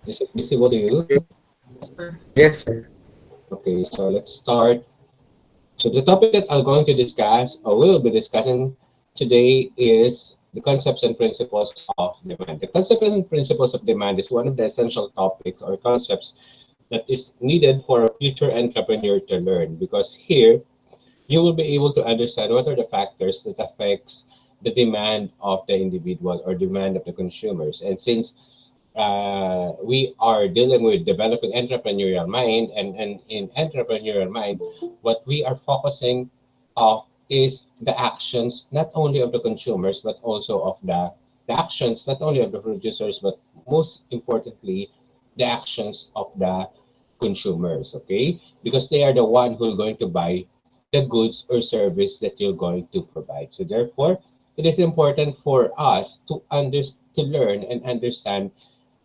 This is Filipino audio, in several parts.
Is it visible to you? Yes, sir. Okay, so let's start. So the topic that I'm going to discuss, or will be discussing today, is the concepts and principles of demand. The concepts and principles of demand is one of the essential topics or concepts that is needed for a future entrepreneur to learn, because here you will be able to understand what are the factors that affects the demand of the individual or demand of the consumers. And since we are dealing with developing entrepreneurial mind, and in entrepreneurial mind, what we are focusing of is the actions not only of the consumers but also of the actions not only of the producers, but most importantly the actions of the consumers. Okay, because they are the one who are going to buy the goods or service that you're going to provide. So therefore it is important for us to to learn and understand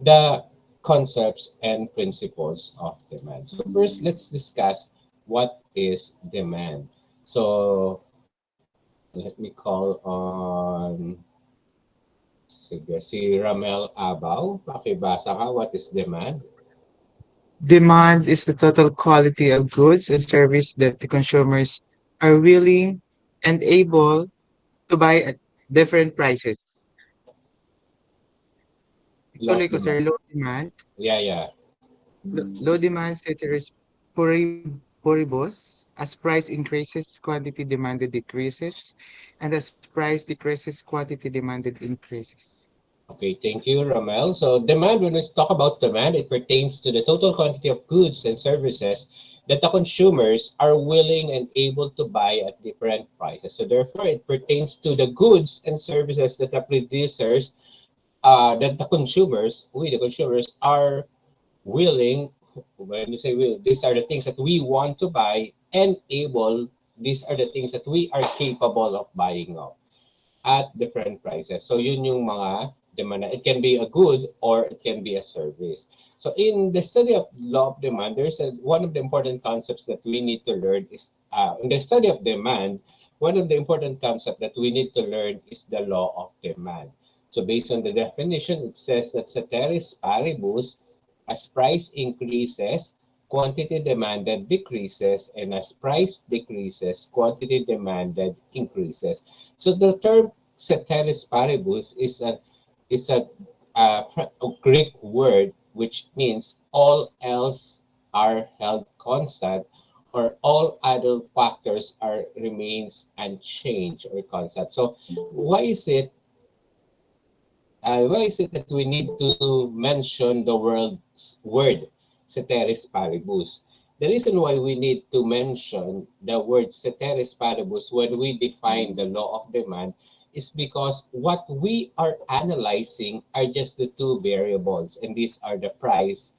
the concepts and principles of demand. So first, let's discuss what is demand. So let me call on sige, si Ramel Abaw. Pakibasa ka, what is demand? Demand is the total quality of goods and service that the consumers are willing and able to buy at different prices. Law of Ituloy ko, demand. sir, low demand. Yeah, yeah. Low demand ceteris paribus. As price increases, quantity demanded decreases. And as price decreases, quantity demanded increases. Okay, thank you, Ramel. So demand, when we talk about demand, it pertains to the total quantity of goods and services that the consumers are willing and able to buy at different prices. So therefore, it pertains to the goods and services that the producers, that the consumers, we the consumers are willing. When you say will, these are the things that we want to buy and able. These are the things that we are capable of buying of at different prices. So yun yung mga demand. It can be a good or it can be a service. So in the study of law of demand, there's one of the important concepts that we need to learn is in the study of demand, one of the important concepts that we need to learn is the law of demand. So based on the definition, it says that ceteris paribus, as price increases, quantity demanded decreases, and as price decreases, quantity demanded increases. So the term ceteris paribus is a Greek word which means all else are held constant, or all other factors are remains unchanged or constant. So why is it that we need to mention the word ceteris paribus? The reason why we need to mention the word ceteris paribus when we define the law of demand is because what we are analyzing are just the two variables, and these are the price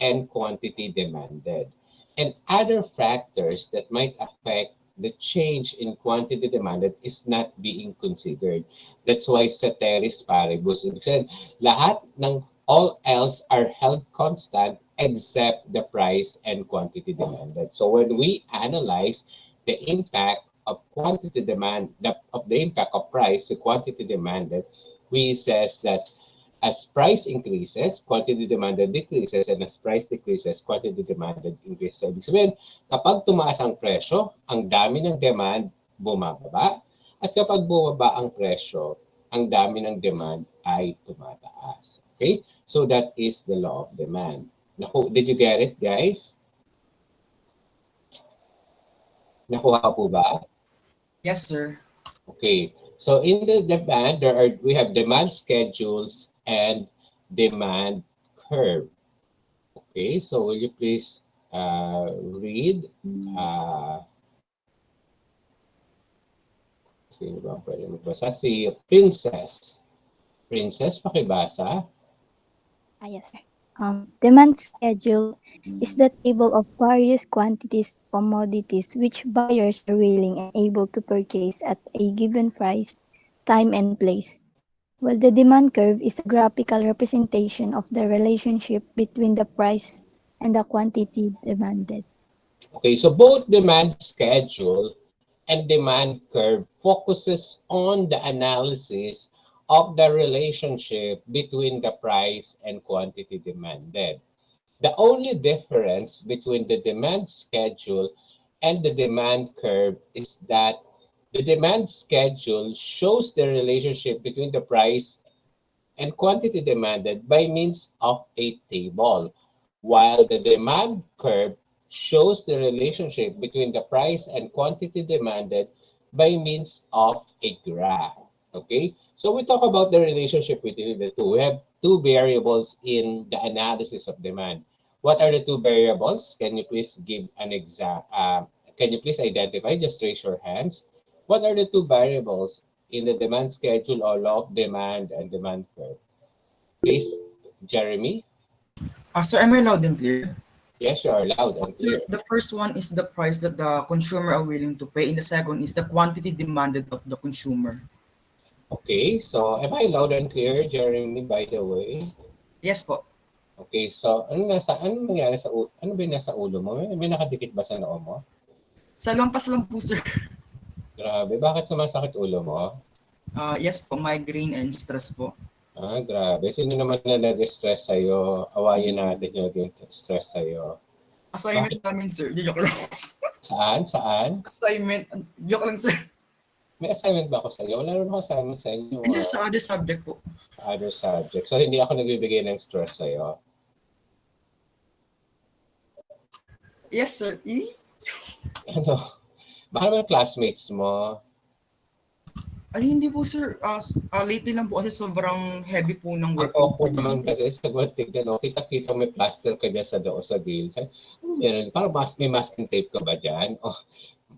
and quantity demanded. And other factors that might affect the change in quantity demanded is not being considered. That's why ceteris paribus. Ibig sabihin, lahat ng all else are held constant except the price and quantity demanded. So when we analyze the impact of quantity demand, of the impact of price to quantity demanded, we says that as price increases, quantity demanded decreases, and as price decreases, quantity demanded increases. So, ibig sabihin, kapag tumaas ang presyo, ang dami ng demand bumababa. At kapag bumaba ang presyo, ang dami ng demand ay tumataas. Okay? So that is the law of demand. Did you get it, guys? Nakuha po ba? Yes, sir. Okay. So in the demand, we have demand schedules and demand curve. Okay, so will you please read? Sino ba pwede magbasa? Si Princess. Princess, pakibasa. Yes, sir. Demand schedule is the table of various quantities of commodities which buyers are willing and able to purchase at a given price, time, and place. While the demand curve is a graphical representation of the relationship between the price and the quantity demanded. Okay, so both demand schedule and demand curve focuses on the analysis of the relationship between the price and quantity demanded. The only difference between the demand schedule and the demand curve is that the demand schedule shows the relationship between the price and quantity demanded by means of a table, while the demand curve shows the relationship between the price and quantity demanded by means of a graph. Okay, so we talk about the relationship between the two. We have two variables in the analysis of demand. What are the two variables? Can you please give an exact? Can you please identify? Just raise your hands. What are the two variables in the demand schedule or law of demand and demand curve? Please, Jeremy. Sir, am I loud and clear? Yes, you are loud and clear. Sir, the first one is the price that the consumer are willing to pay, and the second is the quantity demanded of the consumer. Okay, so am I loud and clear, Jeremy, by the way? Yes po. Okay, so ano nangyari ano ba yung nasa ulo mo? May nakadikit ba sa noo mo? Sa lampas lang po, sir. Grabe, bakit sumasakit ulo mo? Yes po, migraine and stress po. Grabe. Sino naman na nag-stress sa'yo? Awayin natin yung nag-stress sa'yo. Assignment namin, sir. Joke lang. Saan? Assignment. Joke lang, sir. May assignment ba ako sa'yo? Wala rin ako assignment sa inyo. And sir, sa other subject po. Other subject. So, hindi ako nagbibigay ng stress sa'yo. Yes, sir. Ano? Baka naman classmates mo. Ay, hindi po, sir. Lately lang po kasi sobrang heavy po ng work. Ako naman kasi sa tignan, no, kita-kita may plaster ka dyan sa doo sa gilid. Ano meron? Parang may masking tape ka ba dyan? Oh,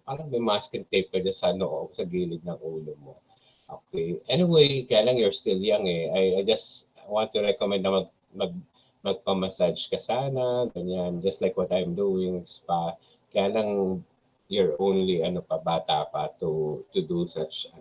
parang may masking tape ka dyan sa noo, sa gilid ng ulo mo. Okay. Anyway, kaya lang you're still young eh. I just want to recommend na magpa-massage ka sana, ganyan. Just like what I'm doing, spa. Kaya lang you're only bata pa to do such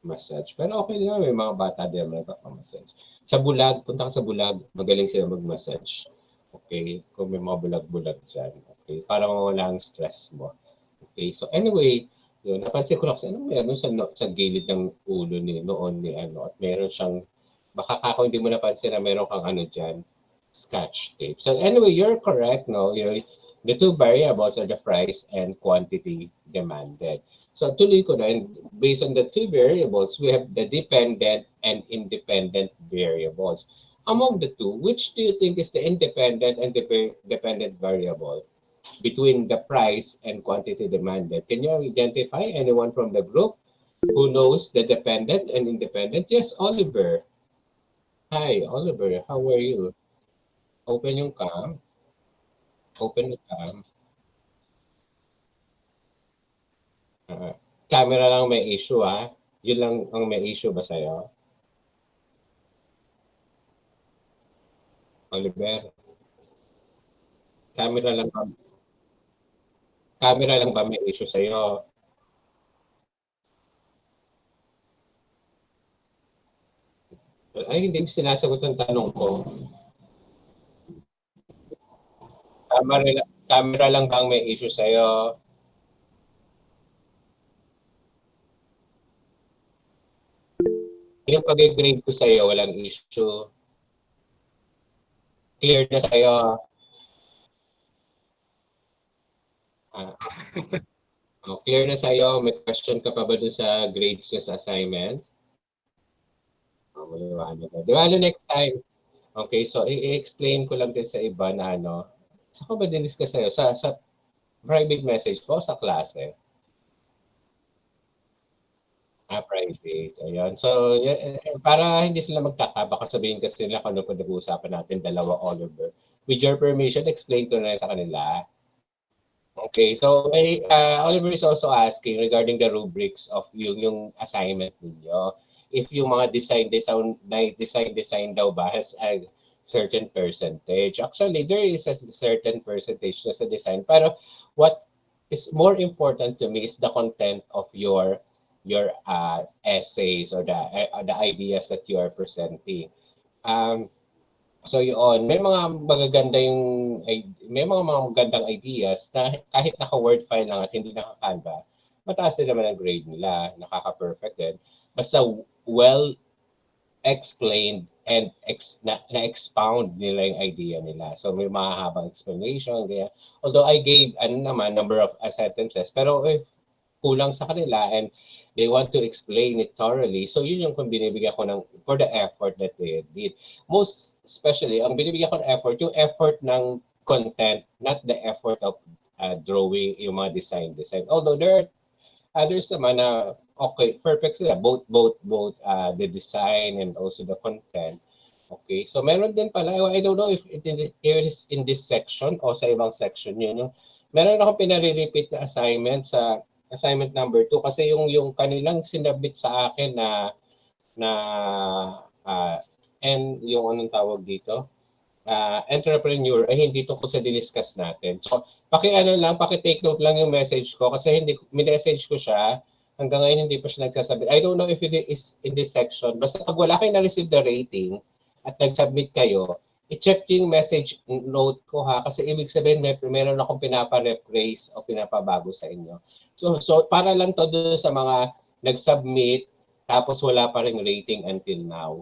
massage. Pero okay lang, may mga bata din na nagpapamassage. Sa Bulag, punta ka sa Bulag, magaling sila mag-massage. Okay? Kung may mga bulag-bulag dyan. Okay? Para mawala ang stress mo. Okay? So anyway, yun, napansin ko lang kasi meron sa gilid ng ulo noon ni at meron siyang, baka kako hindi mo napansin na meron kang dyan, scotch tape. So anyway, you're correct, no? The two variables are the price and quantity demanded. So tuloy ko na, based on the two variables, we have the dependent and independent variables. Among the two, which do you think is the independent and dependent variable between the price and quantity demanded? Can you identify anyone from the group who knows the dependent and independent? Yes, Oliver. Hi, Oliver. How are you? Open yung cam. Open the cam. Camera lang may issue Yun lang ang may issue ba sa'yo? Oliver? Camera lang ba may issue sa'yo? Ay, hindi sinasagot ang tanong ko. Camera lang bang may issue sa'yo? Yung pag-grade ko sa'yo, walang issue. Clear na sa'yo. Clear na sa'yo. May question ka pa ba doon sa grades niya sa assignment? Maliwanag na. Di ba, next time? Okay, so i-explain ko lang din sa iba na Saan ko ba diniscuss sa'yo? Sa private message ko sa klase? Private. Ayan. So, para hindi sila magtaka, baka sabihin kasi nila kung ano pa nag-uusapan natin, dalawa Oliver. With your permission, explain ko na sa kanila. Okay. So, Oliver is also asking regarding the rubrics of yung assignment ninyo. If yung mga design daw ba has a certain percentage. Actually, there is a certain percentage na sa design. Pero what is more important to me is the content of your essays or the ideas that you are presenting. So yun, may mga magandang ideas na kahit naka-word file lang at hindi naka-Canva, mataas din naman ang grade nila, nakaka-perfect din. Basta well explained and na-expound nila yung idea nila. So may mahahabang explanation. Kaya, although I gave number of sentences, pero if kulang sa kanila and they want to explain it thoroughly, so yun yung kung binibigyan ko ng for the effort that they did. Most especially, ang binibigyan ko ng effort, yung effort ng content, not the effort of drawing yung mga design. Although there are others naman na okay, perfect sila. Both the design and also the content. Okay, so meron din pala, I don't know if it is in this section o sa ibang section yun. Meron akong pinare-repeat na assignment sa assignment number 2 kasi yung kanilang sinabit sa akin na and yung anong tawag dito, entrepreneur ay hindi tungkol sa diniscuss natin. So, paki-take note lang yung message ko kasi message ko siya hanggang ngayon hindi pa siya nagsasabi. I don't know if it is in this section. Basta pag wala kayo na-receive the rating at nag-submit kayo, i-check yung message note ko ha kasi ibig sabihin meron akong pinapa-rephrase o pinapabago sa inyo. So para lang to doon sa mga nag-submit tapos wala pa ring rating until now.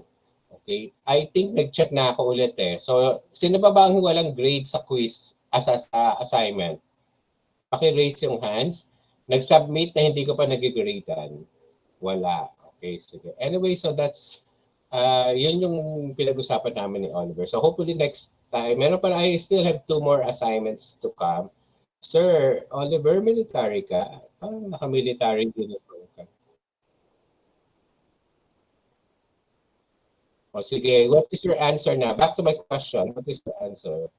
Okay? I think nag-check na ako ulit eh. So, sino ba ang walang grade sa quiz as assignment? Paki-raise yung hands. Nag-submit na hindi ko pa nag-gradean. Wala. Okay, sige. Anyway, so that's yun yung pinag-usapan namin ni Oliver. So hopefully next time, I still have 2 more assignments to come. Sir, Oliver, military ka? Parang naka-military uniform ka. O sige, what is your answer na? Back to my question, what is your answer?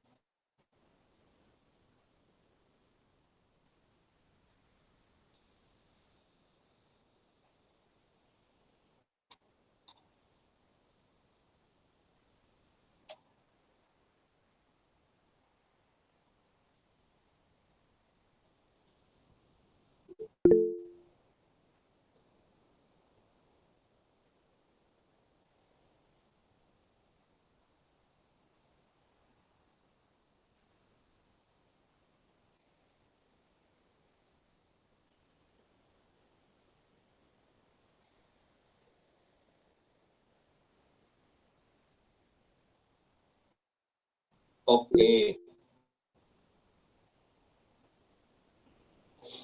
Okay.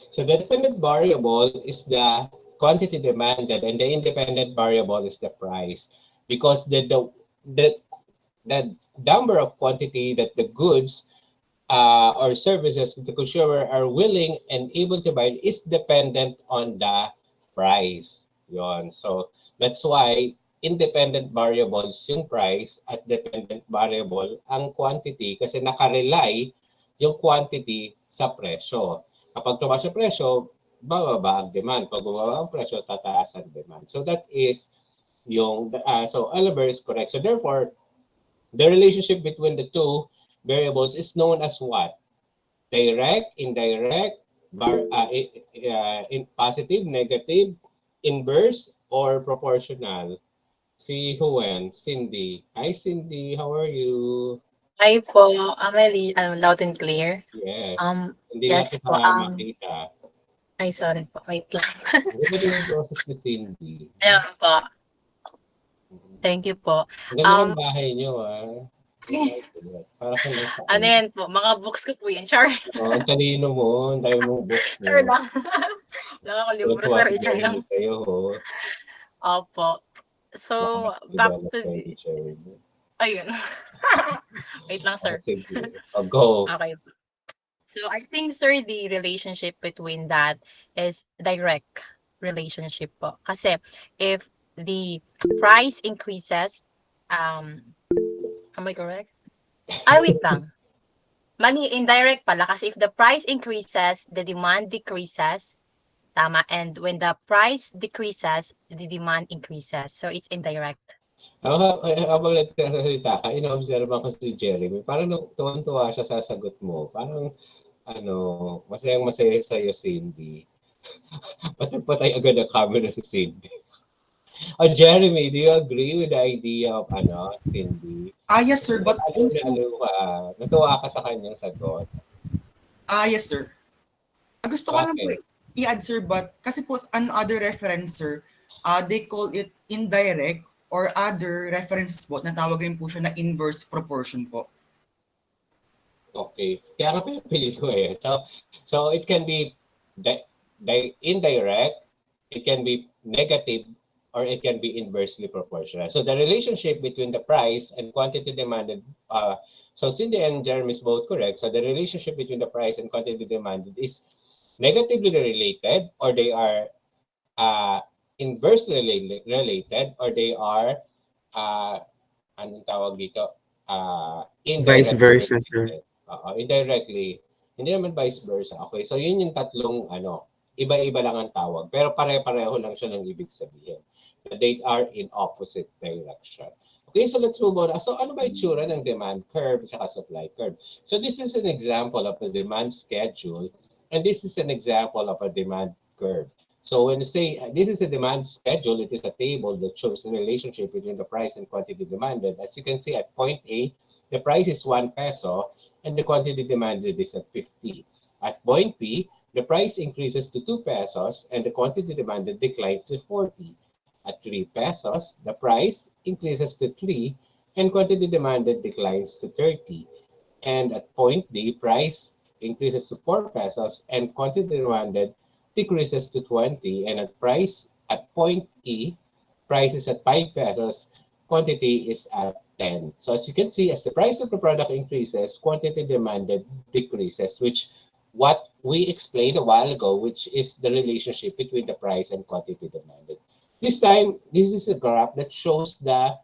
So the dependent variable is the quantity demanded and the independent variable is the price because the number of quantity that the goods or services that the consumer are willing and able to buy is dependent on the price. Yon. So that's why independent variables yung price at dependent variable ang quantity kasi nakarely yung quantity sa presyo. Kapag tumaas yung presyo, bababa ang demand. Pag bumaba ang presyo, tataas ang demand. So that is yung, so Oliver is correct. So therefore, the relationship between the two variables is known as what? Direct, indirect, in positive, negative, inverse, or proportional. Si Huen, Cindy. Hi Cindy, how are you? Hi po, Amelie, loud and clear. Yes. Hindi Yes natin po, makita. Ay, sorry po, wait lang. Ano ba yung process ni Cindy? Ayan po, thank you po. Ang ganda ng bahay niyo, Para ka lang sa Ano yan po, mga books ko po yan, char. ang talino mo, ang dami mong books mo. Char lang. Wala ako libro sa Richard lang. Sa'yo, Opo. So, back to ayun. Wait lang, sir. Sige. Go. Okay. So, I think, sir, the relationship between that is direct relationship po. Kasi, if the price increases, am I correct? Wait lang. Mali, indirect pala. Kasi if the price increases, the demand decreases. Tama. And when the price decreases, the demand increases. So, it's indirect. Habang nagsasalita ka, ina-observe ko si Jeremy. Parang tuwan-tuwa siya sa sagot mo. Parang, masayang-masaya sa'yo, Cindy. Patay agad ang camera si Cindy. Jeremy, do you agree with the idea of Cindy? Yes, sir. But also, natuwa ka sa kanyang sagot. yes, sir. Gusto ko lang po Bakit? i-add, sir, but kasi po, other reference, sir, they call it indirect or other references po na tawag rin po siya na inverse proportion po. Okay. Kaya nga pinapili ko eh. So it can be indirect, it can be negative, or it can be inversely proportional. So the relationship between the price and quantity demanded, so Cindy and Jeremy is both correct. So the relationship between the price and quantity demanded is negatively related, or they are inversely related, or they are anong tawag dito? Vice Indirectly versa, sir. related. Indirectly. Hindi naman vice versa. Okay, so yun yung tatlong iba-iba lang ang tawag. Pero pare-pareho lang siya ng ibig sabihin. They are in opposite direction. Okay, so let's move on. So ano ba itsura ng demand curve at supply curve? So this is an example of the demand schedule, and this is an example of a demand curve. So when you say this is a demand schedule, it is a table that shows the relationship between the price and quantity demanded. As you can see at point A, the price is 1 peso and the quantity demanded is at 50. At point B, the price increases to 2 pesos and the quantity demanded declines to 40. At 3 pesos, the price increases to 3 and quantity demanded declines to 30. And at point D, price increases to 4 pesos and quantity demanded decreases to 20. And at point E, price is at 5 pesos, quantity is at 10. So as you can see, as the price of the product increases, quantity demanded decreases, which what we explained a while ago, which is the relationship between the price and quantity demanded. This time, this is a graph that shows the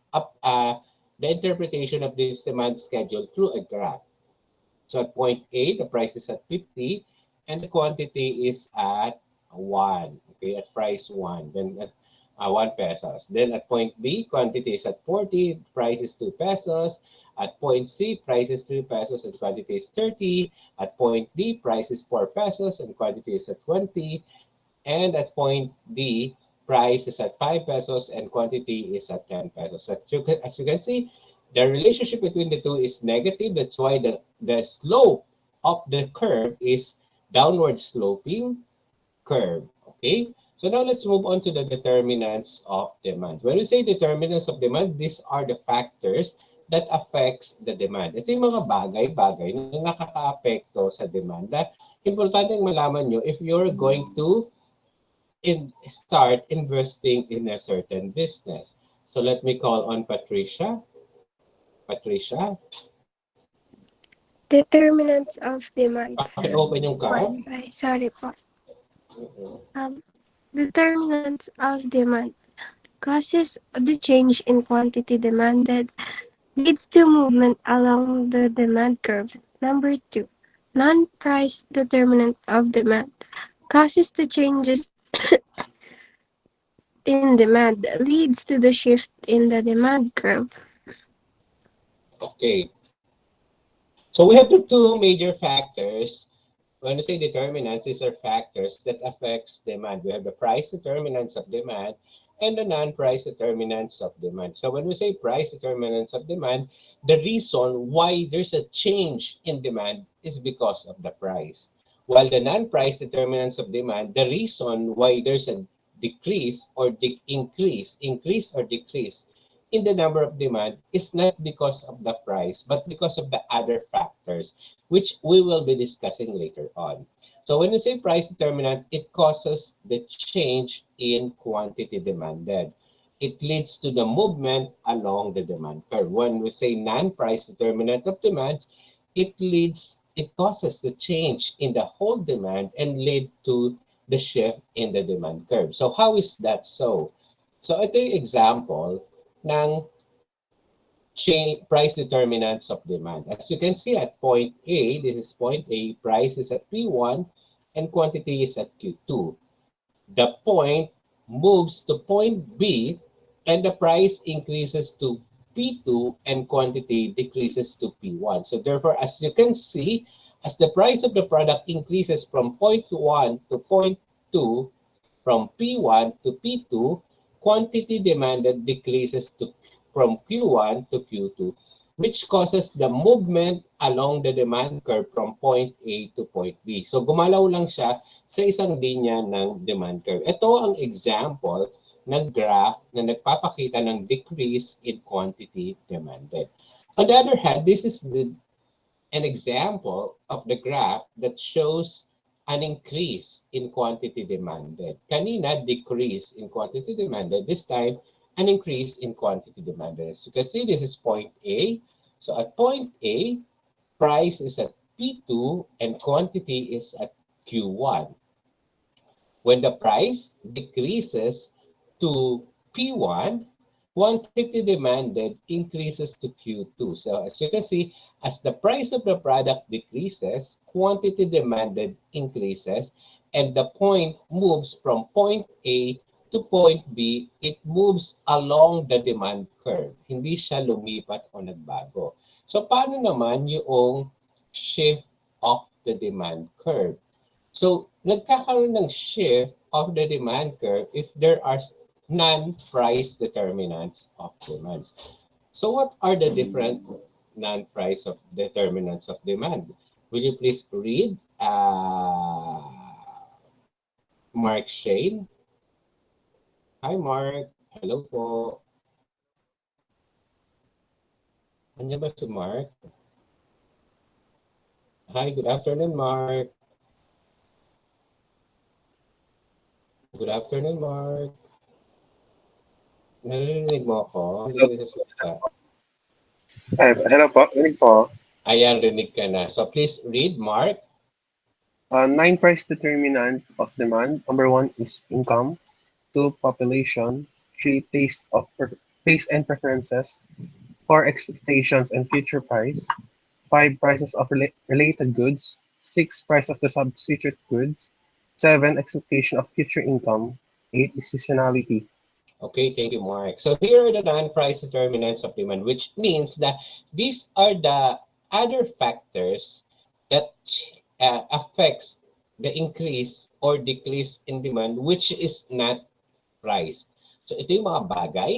interpretation of this demand schedule through a graph. So at point A, the price is at 50 and the quantity is at 1. Okay, at price 1. Then at 1 pesos. Then at point B, quantity is at 40, price is 2 pesos. At point C, price is 3 pesos and quantity is 30. At point D, price is 4 pesos and quantity is at 20. And at point D, price is at 5 pesos and quantity is at 10 pesos. So as you can see, the relationship between the two is negative. That's why the slope of the curve is downward sloping curve. Okay? So now let's move on to the determinants of demand. When we say determinants of demand, these are the factors that affects the demand. Ito yung mga bagay-bagay na nakaka-apekto sa demand na importante malaman nyo if you're going to start investing in a certain business. So let me call on Patricia. Patricia? Determinants of demand. Paki-open yung card. Sorry po. Determinants of demand causes the change in quantity demanded, leads to movement along the demand curve. Number 2, non-price determinant of demand causes the changes in demand, leads to the shift in the demand curve. Okay. So we have the two major factors. When we say determinants, these are factors that affects demand. We have the price determinants of demand and the non-price determinants of demand. So when we say price determinants of demand, the reason why there's a change in demand is because of the price. While the non-price determinants of demand, the reason why there's a decrease or increase or decrease in the number of demand is not because of the price, but because of the other factors, which we will be discussing later on. So when we say price determinant, it causes the change in quantity demanded. It leads to the movement along the demand curve. When we say non-price determinant of demand, it causes the change in the whole demand and lead to the shift in the demand curve. So how is that so? So ito yung example ng price determinants of demand. As you can see at point A, this is point A, price is at P1 and quantity is at Q2. The point moves to point B and the price increases to P2 and quantity decreases to P1. So therefore, as you can see, as the price of the product increases from point 1 to point 2, from P1 to P2, quantity demanded decreases from Q1 to Q2, which causes the movement along the demand curve from point A to point B. So gumalaw lang siya sa isang linya ng demand curve. Ito ang example ng graph na nagpapakita ng decrease in quantity demanded. On the other hand, this is an example of the graph that shows an increase in quantity demanded. Kanina, decrease in quantity demanded. This time, an increase in quantity demanded. As you can see, this is point A. So at point A, price is at P2 and quantity is at Q1. When the price decreases to P1, quantity demanded increases to Q2. So as you can see, as the price of the product decreases, quantity demanded increases, and the point moves from point A to point B, it moves along the demand curve. Hindi siya lumipat o nagbago. So paano naman yung shift of the demand curve? So nagkakaroon ng shift of the demand curve if there are non-price determinants of demands. So what are the different non-price of determinants of demand? Will you please read Mark Shane? Hi Mark. Hello po. Andiyan ba si Mark? Hi, good afternoon Mark. Good afternoon Mark. Narinig mo ako? Hindi ko sasalita. Hello po, rinig po. Ayan, rinig ka na. So please read, Mark. 9 price determinant of demand. Number 1 is income. 2, population. 3, taste and preferences. 4, expectations and future price. 5, prices of related goods. 6, price of the substitute goods. 7, expectation of future income. 8 is seasonality. Okay, thank you, Mark. So here are the non-price determinants of demand, which means that these are the other factors that affects the increase or decrease in demand, which is not price. So ito yung mga bagay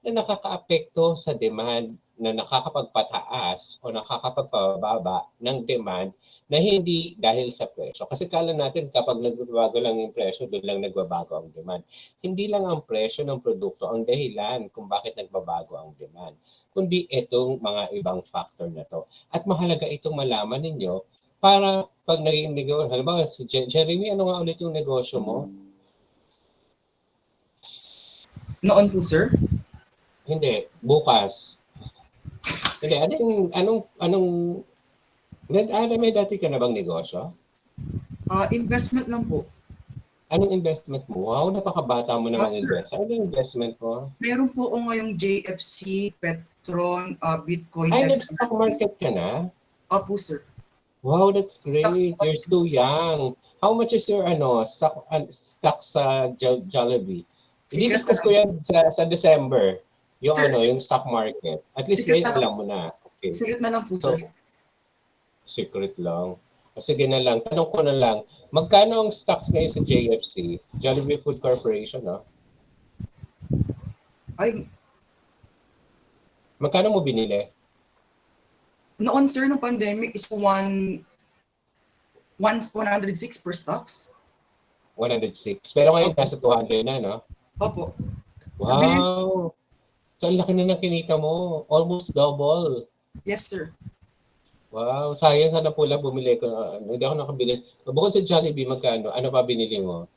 na nakakaapekto sa demand, na nakakapagpataas o nakakapagpababa ng demand na hindi dahil sa presyo. Kasi kala natin kapag nagbabago lang yung presyo, doon lang nagbabago ang demand. Hindi lang ang presyo ng produkto ang dahilan kung bakit nagbabago ang demand, kundi itong mga ibang factor na to. At mahalaga itong malaman ninyo para pag naging negosyo, halimbawa si Jeremy, ano nga ulit yung negosyo mo? Noon po, sir. Hindi, bukas. Hindi, anong may dati ka na bang negosyo? Investment lang po. Anong investment mo? Wow, napakabata mo naman Sir. invest. Ano yung investment mo? Meron po ako ngayong JFC, Petron, Bitcoin, Ay, XRP. nag-stock market ka na? Opo, sir. Wow, that's great. Stocks- You're too young. How much is your stock sa Jollibee? Secret I-discuss na ko yan sa December. Yung Sir, yung stock market. At least secret ngayon na- alam mo na. Okay. Secret na lang po, So, sir. secret lang. Sige na lang. Tanong ko na lang. Magkano ang stocks ngayon sa JFC? Jollibee Food Corporation, no? Ay, Magkano mo binili? noon, sir, nung pandemic is 106 per stocks. 106. Pero ngayon nasa 200 na, no? Opo. Wow! So, ang laki na ng kinita mo. Almost double. Yes, sir. Wow, sayang sana pula bumili ko. Hindi ako nakabili. Bukod sa Jollibee, magkano? Ano pa binili mo?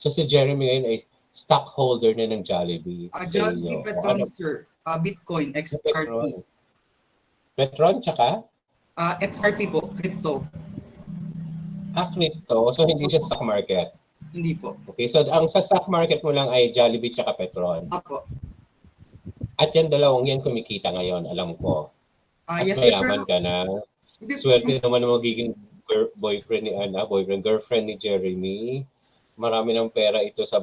So si Jeremy ngayon ay stockholder na ng Jollibee. Sa Jollibee, inyo. Petron, Ano? sir. Bitcoin, Petron. XRP. Petron, tsaka? XRP po, crypto. Crypto. So hindi siya stock market. Hindi po. Okay, so ang sa stock market mo lang ay Jollibee tsaka Petron. Opo. At yan dalawang yan kumikita ngayon, alam ko. At Yes, sir. mayaman ka na. Hindi, Swerte naman ang magiging girlfriend ni Jeremy. Marami ng pera ito sa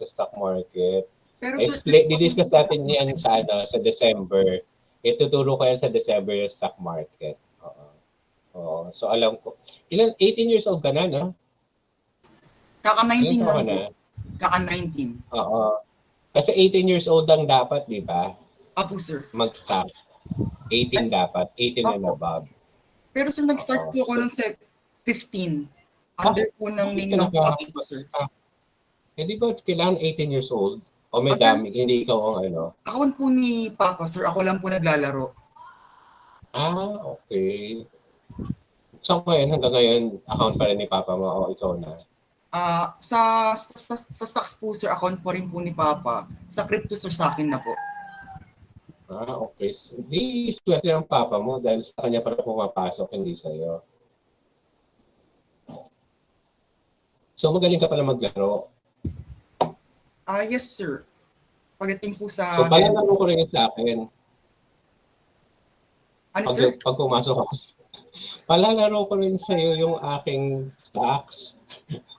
stock market. pero sir, Didiscuss natin yan sa December. Ituturo ko yan sa December yung stock market. Oo. So alam ko. 18 years old ka na, no? kaka-19 Ilan taon ka lang na? po. Kaka-19. Oo. Kasi 18 years old ang dapat, di ba? Opo, sir. Mag-stock. 18 dapat. 18 and Opo. above. Pero sir, nag-start po ako ng 15. Under po ng name ng company po, sir. Eh di ba kailangan 18 years old? O may Pero dami, hindi ikaw ang ano. account po ni Papa, sir. Ako lang po naglalaro. Okay. So ngayon, hanggang ngayon, account pa rin ni Papa mo o ikaw na? Sa stocks po, sir, account po rin po ni Papa. Sa crypto, sir, sa akin na po. Okay. Di swerte ng Papa mo dahil sa kanya para pumapasok, hindi sa'yo. So magaling ka pala maglaro. Yes, sir. Pagdating po sa... So palalaro ko rin sa akin. Ano, sir? Pag pumasok ako, palalaro ko rin sa'yo yung aking stocks.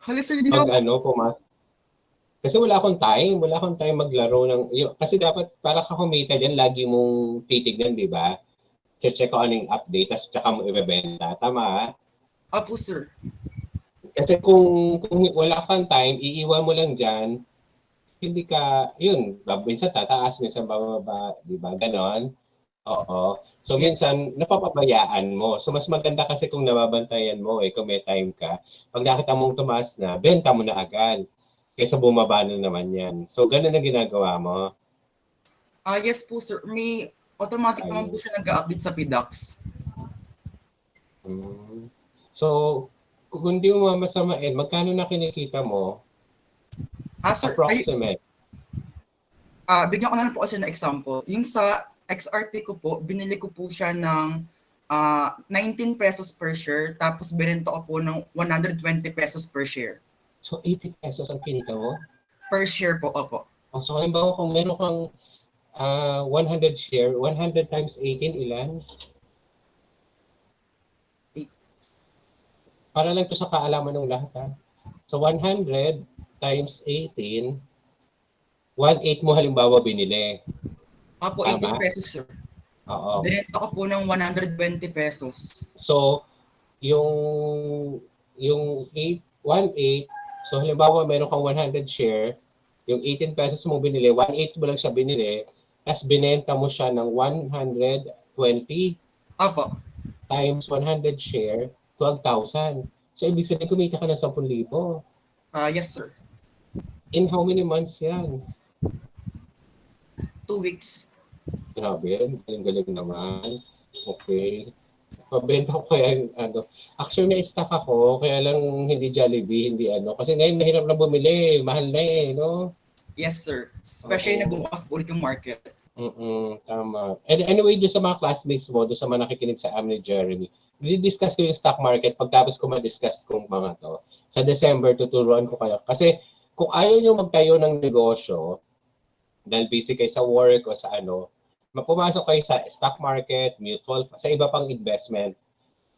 Hala, sir, hindi Pag na... pumasok. Kasi wala akong time maglaro ng... Kasi dapat para ka kumita dyan, lagi mong titignan, di ba? Check ko ano yung update, tapos tsaka mo ibebenta. Tama? Apo, sir. Kasi kung wala kang time, iiwan mo lang dyan, hindi ka, yun, minsan tataas, minsan bababa, di ba? Ganon. Oo. So Yes. minsan, napapabayaan mo. So mas maganda kasi kung nababantayan mo, kung may time ka. Pag nakita mong tumaas na, benta mo na agad. Kaysa bumaba na naman yan. So ganun ang ginagawa mo. Yes po, sir. May automatic naman po siya nag-update sa PDAX. So, kung di mo mamasamain, magkano na kinikita mo? Sir, Approximate. bigyan ko na lang po kasi ng example. Yung sa XRP ko po, binili ko po siya ng 19 pesos per share, tapos binenta ko po ng 120 pesos per share. So, 80 pesos ang kinita mo? Per share po, opo. So, halimbawa kung meron kang 100 share, 100 times 18, ilan? Para lang to sa kaalaman ng lahat, ha? So, 100 times 18, 1/8 mo halimbawa binili. Opo, Tama. 18 pesos, sir. Oo. Binenta ko po ng 120 pesos. So, yung 1/8, so halimbawa meron kang 100 share, yung 18 pesos mo binili, 1/8 mo lang siya binili, tapos binenta mo siya ng 120 Opo. times 100 share, 12,000. So, ibig sabihin kumita ka ng 10,000. Yes, sir. In how many months yan? 2 weeks. Grabe, galing-galing naman. Okay. Pabenta ko kaya yung Actually, na-stock ako, kaya lang hindi Jollibee, hindi Kasi ngayon nahirap na bumili, mahal na no? Yes, sir. Especially Oo. nagbukas po ulit yung market. Tama. And anyway, doon sa mga classmates mo, doon sa mga nakikinig sa amin ni Jeremy, discuss ko yung stock market pagtapos ko ma-discuss kong mga to. Sa December, tuturuan ko kayo. Kasi kung ayaw nyo magtayo ng negosyo, dahil busy kayo sa work o sa pumasok kayo sa stock market, mutual, sa iba pang investment.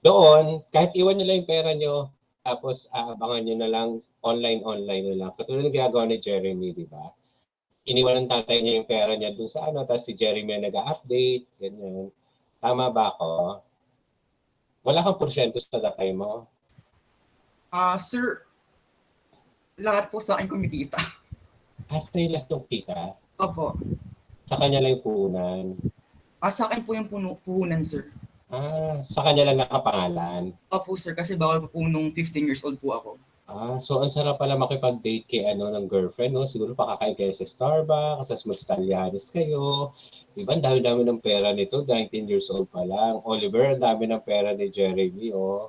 Doon, kahit iwan nyo lang yung pera nyo, tapos aabangan nyo na lang, online na lang. Katulad ng ginagawa ni Jeremy, di ba? Iniwan ng tatay niya yung pera niya doon sa tapos si Jeremy nag-update, ganyan. Tama ba ako? Wala kang porsyento sa tatay mo? Sir, lahat po sa akin kumikita. Sa'yo lahat yung kita? Opo. Sa kanya lang yung puhunan? Sa akin po yung puhunan, sir. Sa kanya lang nakapangalan? Opo, sir, kasi bawal po nung 15 years old po ako. So ang sarap pala makipag-date kay ng girlfriend, no? Siguro pakakain kayo sa Starbucks, sa Stallianes kayo. Diba, ang dami-dami ng pera nito, 19 years old pa lang. Oliver, ang dami ng pera ni Jeremy, oh.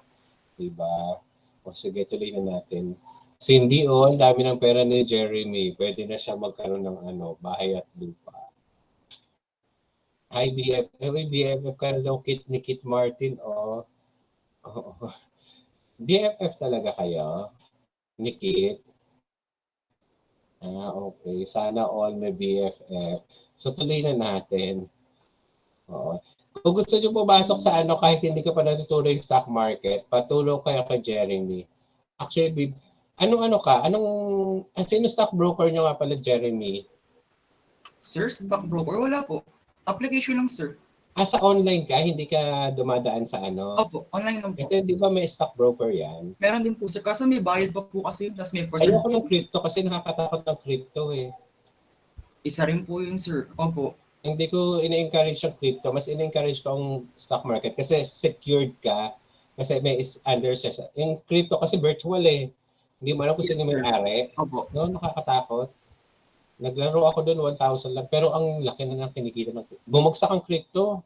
Diba? O sige, tuloy na natin. Cindy, ang dami ng pera ni Jeremy. Pwede na siya magkaroon ng bahay at lupa. Hi, BFF. BFF ka na daw ni Kit Martin, oh. BFF talaga kayo? Ni Kit? Okay. Sana all may BFF. So, tuloy na natin. Oo. Kung gusto nyo pumasok sa kahit hindi ka pa natuturo yung stock market, patulong kayo kay Jeremy. Actually, sino stock broker nyo nga pala, Jeremy? Sir, stock broker? Wala po. Application lang, sir. Sa online ka, hindi ka dumadaan sa Opo, online lang po. Kasi di ba may stock broker yan? Meron din po, sir. Kaso may bayad pa po kasi, tapos may percent. Ayoko ng crypto kasi nakakatakot ng crypto eh. Isa rin po yun, sir. Opo. Hindi ko ina-encourage yung crypto. Mas ina-encourage ko ang stock market kasi secured ka. Kasi may under siya. Yung crypto kasi virtual eh. Hindi mo alam kung Yes, sino sir. may-ari. Opo. No, nakakatakot. Naglaro ako doon 1,000 lang, pero ang laki na ng kinikita ng bumagsak ang crypto.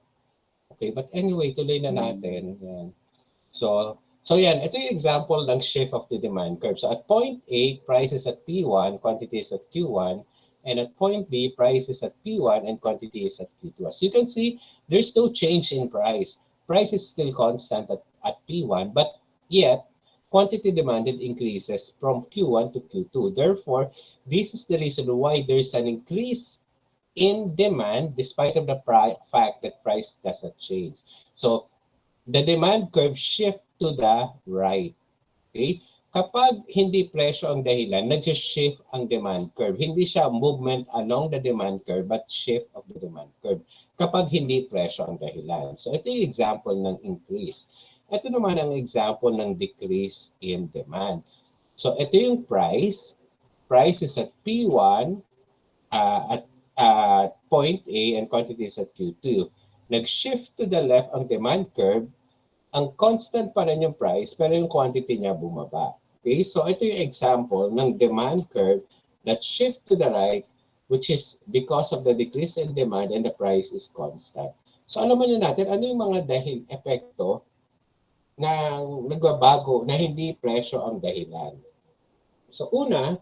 Okay, but anyway, tuloy na natin. Yan. So yan, ito yung example ng shift of the demand curve. So at point A, prices at P1, quantities at Q1, and at point B, prices at P1 and quantities at Q2. As you can see, there's no change in price. Price is still constant at P1, but yet quantity demanded increases from Q1 to Q2. Therefore, this is the reason why there's an increase in demand despite of the fact that price doesn't change. So the demand curve shift to the right. Okay? Kapag hindi presyo ang dahilan, nag-shift ang demand curve. Hindi siya movement along the demand curve, but shift of the demand curve. Kapag hindi presyo ang dahilan. So ito yung example ng increase. Ito naman ang example ng decrease in demand. So ito yung price. Price is at P1 at point A and quantities at Q2. Nag-shift to the left ang demand curve. Ang constant pa rin yung price, pero yung quantity niya bumaba. Okay, so ito yung example ng demand curve that shift to the right, which is because of the decrease in demand and the price is constant. So ano man natin, ano yung mga epekto na nagbabago na hindi presyo ang dahilan? So una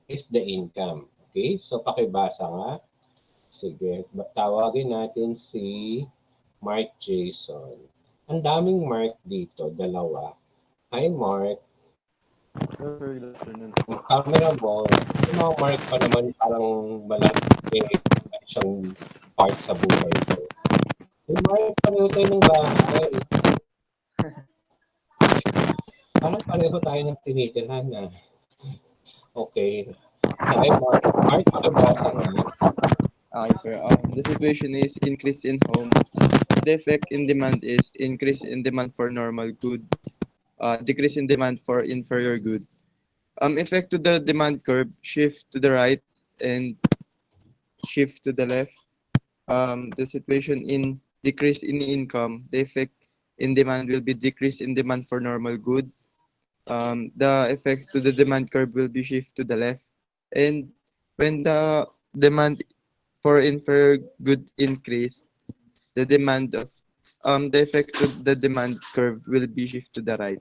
is the income. Okay, so pakibasa nga. Sige, tawagin natin si Mark Jason. Ang daming Mark dito, dalawa. Hi, Mark. Sir, good afternoon. Camera mo, yung mga Mark pa naman parang malaki siyang part sa buhay ko. Hey, Mark, pareho tayo ng bahay. Parang pareho tayo ng tinitirhan na. Okay. Hi, Mark. Mark, pakibasa nga. Okay, sir. The situation is increase in home. The effect in demand is increase in demand for normal good, decrease in demand for inferior good. Effect to the demand curve, shift to the right and shift to the left. The situation in decrease in income, the effect in demand will be decrease in demand for normal good. The effect to the demand curve will be shift to the left. And when the demand for inferior good increase, the demand of the effect of the demand curve will be shift to the right.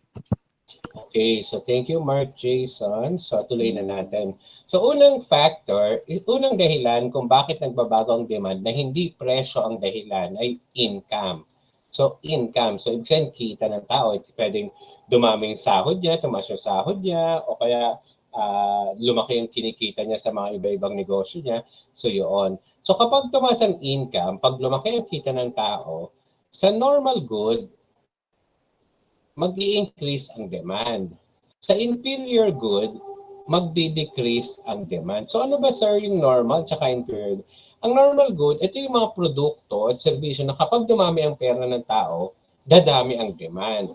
Okay, so thank you, Mark Jason. So tuloy na natin. So unang factor, unang dahilan kung bakit nagbabago ang demand na hindi presyo ang dahilan ay income. So income, so ibig sabihin kita ng tao, pwedeng dumami yung sahod niya, tumaas yung sahod niya, o kaya lumaki yung kinikita niya sa mga iba-ibang negosyo niya. So yun. So kapag tumaas ang income, pag lumaki ang kita ng tao, sa normal good, mag-i-increase ang demand. Sa inferior good, magdi-decrease ang demand. So ano ba sir yung normal tsaka inferior? Ang normal good, ito yung mga produkto at serbisyo na kapag dumami ang pera ng tao, dadami ang demand.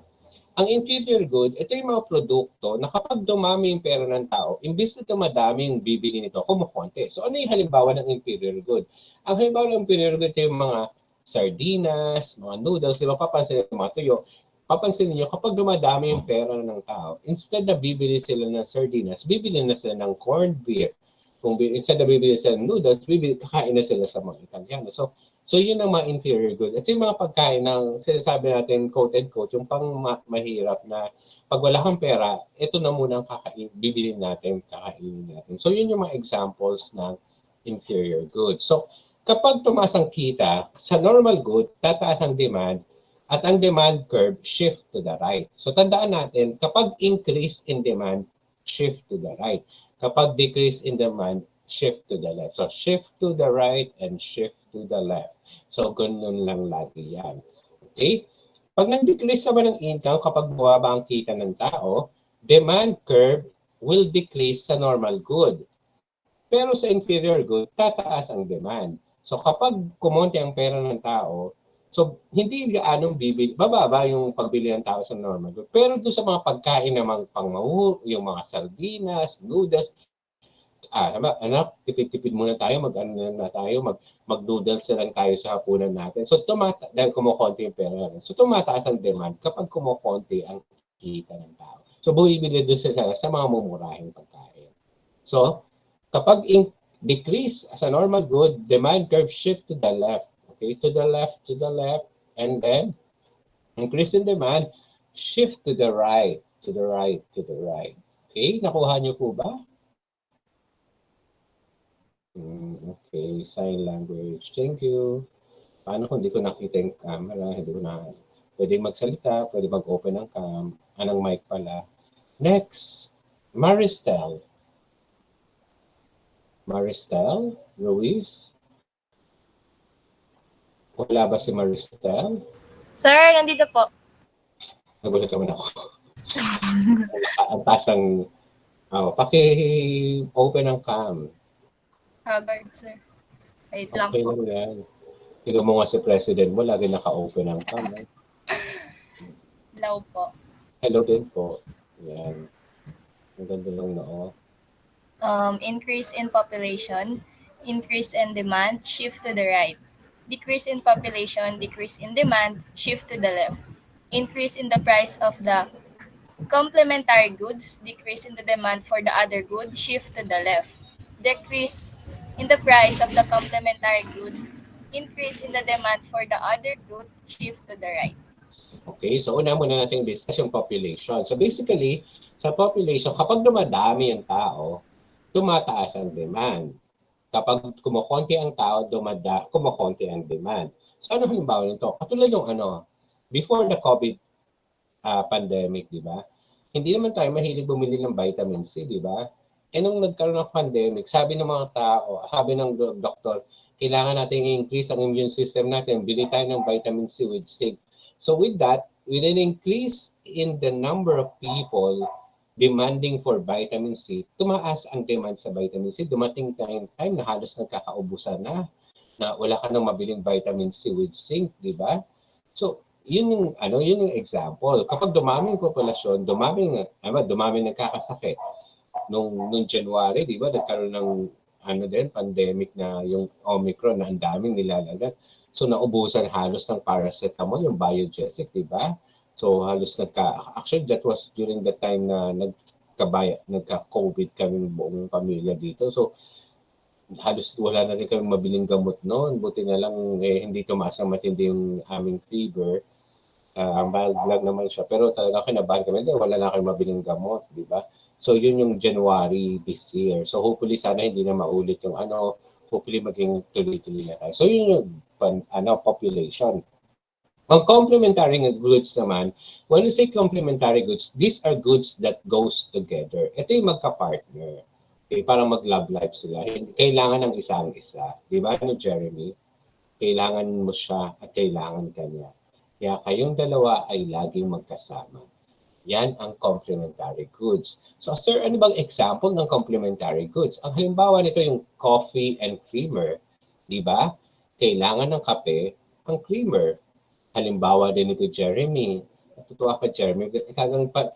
Ang inferior good, ito yung mga produkto na kapag dumami yung pera ng tao, imbis na dumadami yung bibili nito, kumukonti. So ano yung halimbawa ng inferior good? Ang halimbawa ng inferior good, ito yung mga sardinas, mga noodles, di ba papansin yung mga tuyo. Papansin niyo kapag dumadami yung pera ng tao, instead na bibili sila ng sardinas, bibili na sila ng corned beef. Kung instead na bibili sila ng noodles, kakain na sila sa mga Italiano. So yun ang mga inferior good. Ito yung mga pagkain ng sinasabi natin, quote-unquote, yung pang mahirap na pag wala kang pera, ito na muna ang bibilin natin, kakainin natin. So yun yung mga examples ng inferior good. So kapag tumaas ang kita, sa normal good, tataas ang demand, at ang demand curve shift to the right. So tandaan natin, kapag increase in demand, shift to the right. Kapag decrease in demand, shift to the left. So shift to the right and shift to the left. So ganun lang lagi yan. Okay? Pag nag-decrease naman ang income, kapag bumaba ang kita ng tao, demand curve will decrease sa normal good. Pero sa inferior good, tataas ang demand. So kapag kumonti ang pera ng tao, so hindi gaanong bababa yung pagbili ng tao sa normal good. Pero doon sa mga pagkain namang pangmahal, yung mga sardinas, noodles, anak, tipid-tipid muna tayo, mag-noodles na lang tayo sa hapunan natin. So dahil kumukonti yung pera natin. So tumataas ang demand kapag kumukonti ang kita ng tao. So bumibili doon sila sa mga mumurahing pagkain. So kapag decrease as a normal good, demand curve shift to the left. Okay, to the left, and then increase in demand, shift to the right, to the right, to the right. Okay, nakuha niyo po ba? Okay, sign language. Thank you. Paano kung hindi ko nakita yung camera? Hindi ko na pwede magsalita, pwede mag-open ng cam, anong mic pala. Next, Maristel. Maristel Ruiz. Wala ba si Maristel? Sir, nandito po. Nagulat naman ako. Ang tasang, paki-open ang cam. Haggard, sir. Wait lang Okay po. lang yan. Tignan mo nga si President mo, lagi naka-open ang cam. Hello po. Hello din po. Yan. Ang ganda lang na, Increase in population, increase in demand, shift to the right. Decrease in population, decrease in demand, shift to the left. Increase in the price of the complementary goods, decrease in the demand for the other good, shift to the left. Decrease in the price of the complementary good, increase in the demand for the other good, shift to the right. Okay, so una muna natin discuss yung population. So basically, sa population, kapag dumadami yung tao, tumataas ang demand. Kapag kumukonti ang tao, kumukonti ang demand. So ano halimbawa nito? Katulad yung before the COVID pandemic, di ba? Hindi naman tayo mahilig bumili ng vitamin C, di ba? E nung nagkaroon ng pandemic, sabi ng mga tao, sabi ng doktor, kailangan natin i-increase ang immune system natin. Bili tayo ng vitamin C with zinc. So with that, with an increase in the number of people demanding for vitamin C, tumaas ang demand sa vitamin C. Dumating time na halos nagkakaubusan na wala ka nang mabiling vitamin C with zinc, di ba? So, yun yung example. Kapag dumaming populasyon, dumaming nagkakasakit. Nung January, di ba, nagkaroon ng pandemic na yung Omicron na ang daming nilalagat. So, naubusan halos ng paracetamol, yung Biogesic, di ba? So halos actually that was during the time na nagka-COVID kami buong pamilya dito. So halos wala na rin kami mabiling gamot noon. Buti na lang hindi tumaas ang matindi yung aming fever. Ang mild lang naman siya. Pero talaga kinabahan kami. Wala na kami mabiling gamot, di ba? So yun yung January this year. So hopefully sana hindi na maulit yung hopefully maging tuloy-tuloy na tayo. So yun yung population. Ang complementary goods naman, when you say complementary goods, these are goods that goes together. Ito yung magka-partner. Okay, parang mag-love life sila. Kailangan ng isang isa. Di ba, Jeremy? Kailangan mo siya at kailangan ka niya. Kaya kayong dalawa ay laging magkasama. Yan ang complementary goods. So, sir, ano bang example ng complementary goods? Ang halimbawa nito yung coffee and creamer. Di ba? Kailangan ng kape ang creamer. Halimbawa din ito, Jeremy. Natutuwa ka, Jeremy.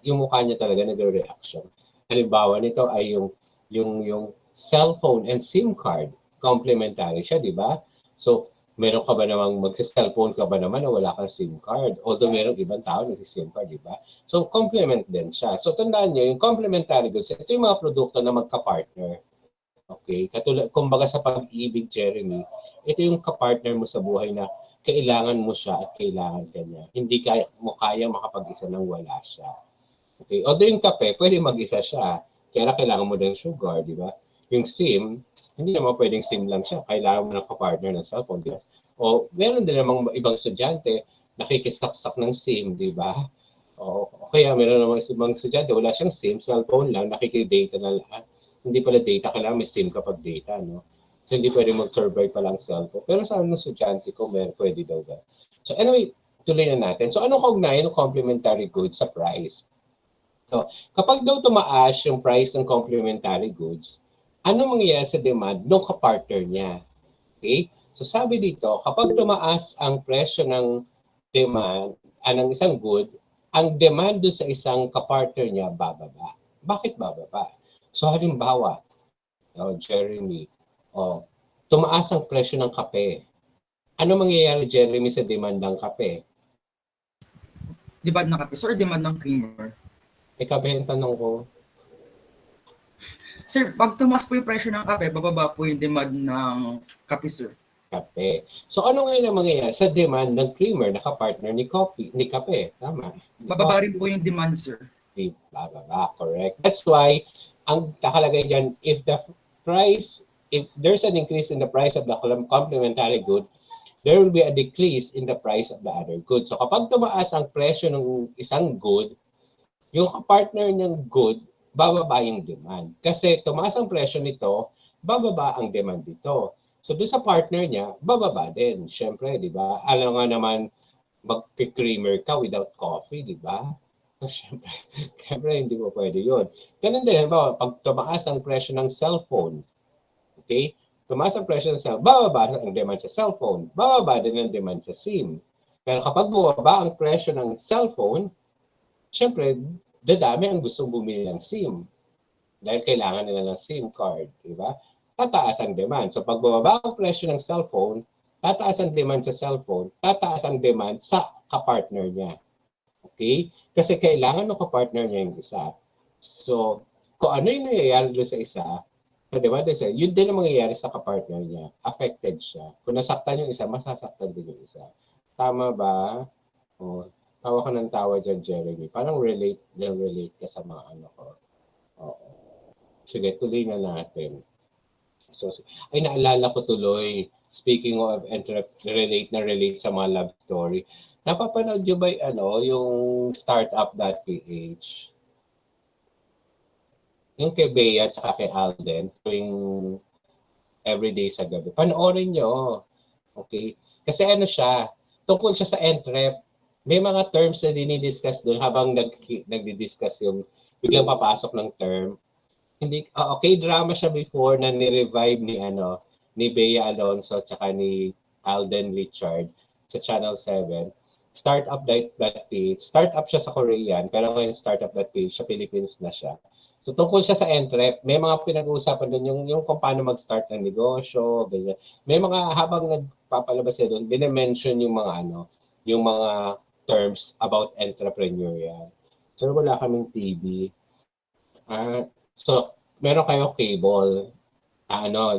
Yung mukha niya talaga nag-reaction. Halimbawa nito ay yung cellphone and SIM card. Complementary siya, di ba? So, meron ka ba namang magsa-cellphone ka ba naman na wala kang SIM card? Although meron ibang tao nag-SIM card, di ba? So, complement din siya. So, tandaan niyo, yung complementary goods, ito yung mga produkto na magka-partner. Okay? Katulad, kumbaga sa pag-ibig, Jeremy, ito yung ka-partner mo sa buhay na kailangan mo siya at kailangan ka niya. Hindi mo kaya makapag-isa nang wala siya. Okay? Although yung kape, pwede mag-isa siya. Kaya kailangan mo din sugar, di ba? Yung SIM, hindi naman pwedeng SIM lang siya. Kailangan mo ng kapartner ng cellphone. Di ba? O meron din namang ibang estudyante, nakikisaksak ng SIM, di ba? O kaya meron namang ibang estudyante, wala siyang SIM, cellphone lang, nakikidata na lahat. Hindi pala data, kailangan may SIM kapag data, no? So, hindi pwede mag-survive pa lang cellphone. Pero sa anong estudyante ko, pwede daw ba? So, anyway, tuloy na natin. So, anong kaugnayan ng complementary goods sa price? So, kapag daw tumaas yung price ng complementary goods, ano mangyayari sa demand ng kapartner niya? Okay? So, sabi dito, kapag tumaas ang presyo ng demand, ng isang good, ang demand doon sa isang kapartner niya bababa. Bakit bababa? So, halimbawa, Jeremy, tumaas ang presyo ng kape. Ano mangyayari, Jeremy, sa demand ng kape? Demand ng kape. Sir, demand ng creamer. Kape ang tanong ko. Sir, pag tumaas po yung presyo ng kape, bababa po yung demand ng kape, sir. Kape. So ano ngayon ang mangyayari sa demand ng creamer na kapartner ni kape? Tama. Bababa rin po yung demand, sir. Bababa, correct. That's why, ang nakalagay dyan, if there's an increase in the price of the complementary good, there will be a decrease in the price of the other good. So kapag tumaas ang presyo ng isang good, yung kapartner ng good, bababa yung demand. Kasi tumaas ang presyo nito, bababa ang demand dito. So doon sa partner niya, bababa din. Siyempre, di ba? Alam nga naman, mag-creamer ka without coffee, di ba? So, siyempre, hindi mo pwede yun. Ganun din, pag tumaas ang presyo ng cellphone, okay? Tumaas ang presyo ng cellphone, bababa ang demand sa cellphone, bababa din ang demand sa SIM. Pero kapag bumaba ang presyo ng cellphone, siyempre, dadami ang gustong bumili ng SIM. Dahil kailangan nila ng SIM card, di ba? Tataas ang demand. So pag bumaba ang presyo ng cellphone, tataas ang demand sa cellphone, tataas ang demand sa kapartner niya. Okay? Kasi kailangan ng kapartner niya yung isa. So, kung ano yung nangyayari doon sa isa, diba, yun din ang mangyayari sa kapartner niya. Affected siya. Kung nasaktan yung isa, masasaktan din yung isa. Tama ba? O, tawa ka ng tawa dyan, Jeremy. Parang relate ka sa mga ano ko. Oo. Sige, tuloy na natin. So, ay naalala ko tuloy, speaking of relate sa mga love story, napapanood nyo ba yung startup.ph? Yung kay Bea at kay Alden, tuwing everyday sa gabi. Panoorin nyo. Okay? Kasi ano siya, tungkol siya sa entrep. May mga terms na dinidiscuss doon habang nagdi-discuss yung biglang papasok ng term. Hindi okay, drama siya before na ni-revive ni Bea Alonso at ni Alden Richard sa Channel 7. Startup.ph. Startup siya sa Korean, pero ngayon startup.ph sa Philippines na siya. So tungkol siya sa entrep, may mga pinag-uusapan doon yung kung paano mag-start ng negosyo, ganyan. May mga habang nagpapalabas siya doon, bine-mention yung mga terms about entrepreneurial. So wala kaming TV. So, meron kayo cable,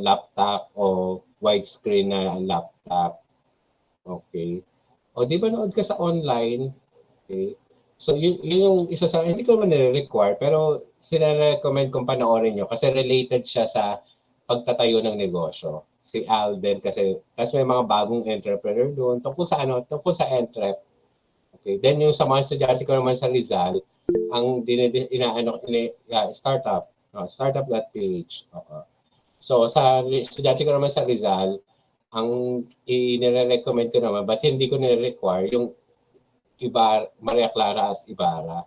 laptop o widescreen na laptop. Okay. O di ba nood ka sa online? Okay. So, yun yung isa sa, hindi ko naman nire-require, pero sinarecommend kong panoorin nyo kasi related siya sa pagtatayo ng negosyo. Si Alden kasi may mga bagong entrepreneur doon tungkol sa entrep. Okay. Then yung sa mga estudyante ko naman sa Rizal, ang startup.ph. So sa estudyante ko naman sa Rizal, ang i-recommend ko naman, but hindi ko nire-require yung Maria Clara at Ibarra.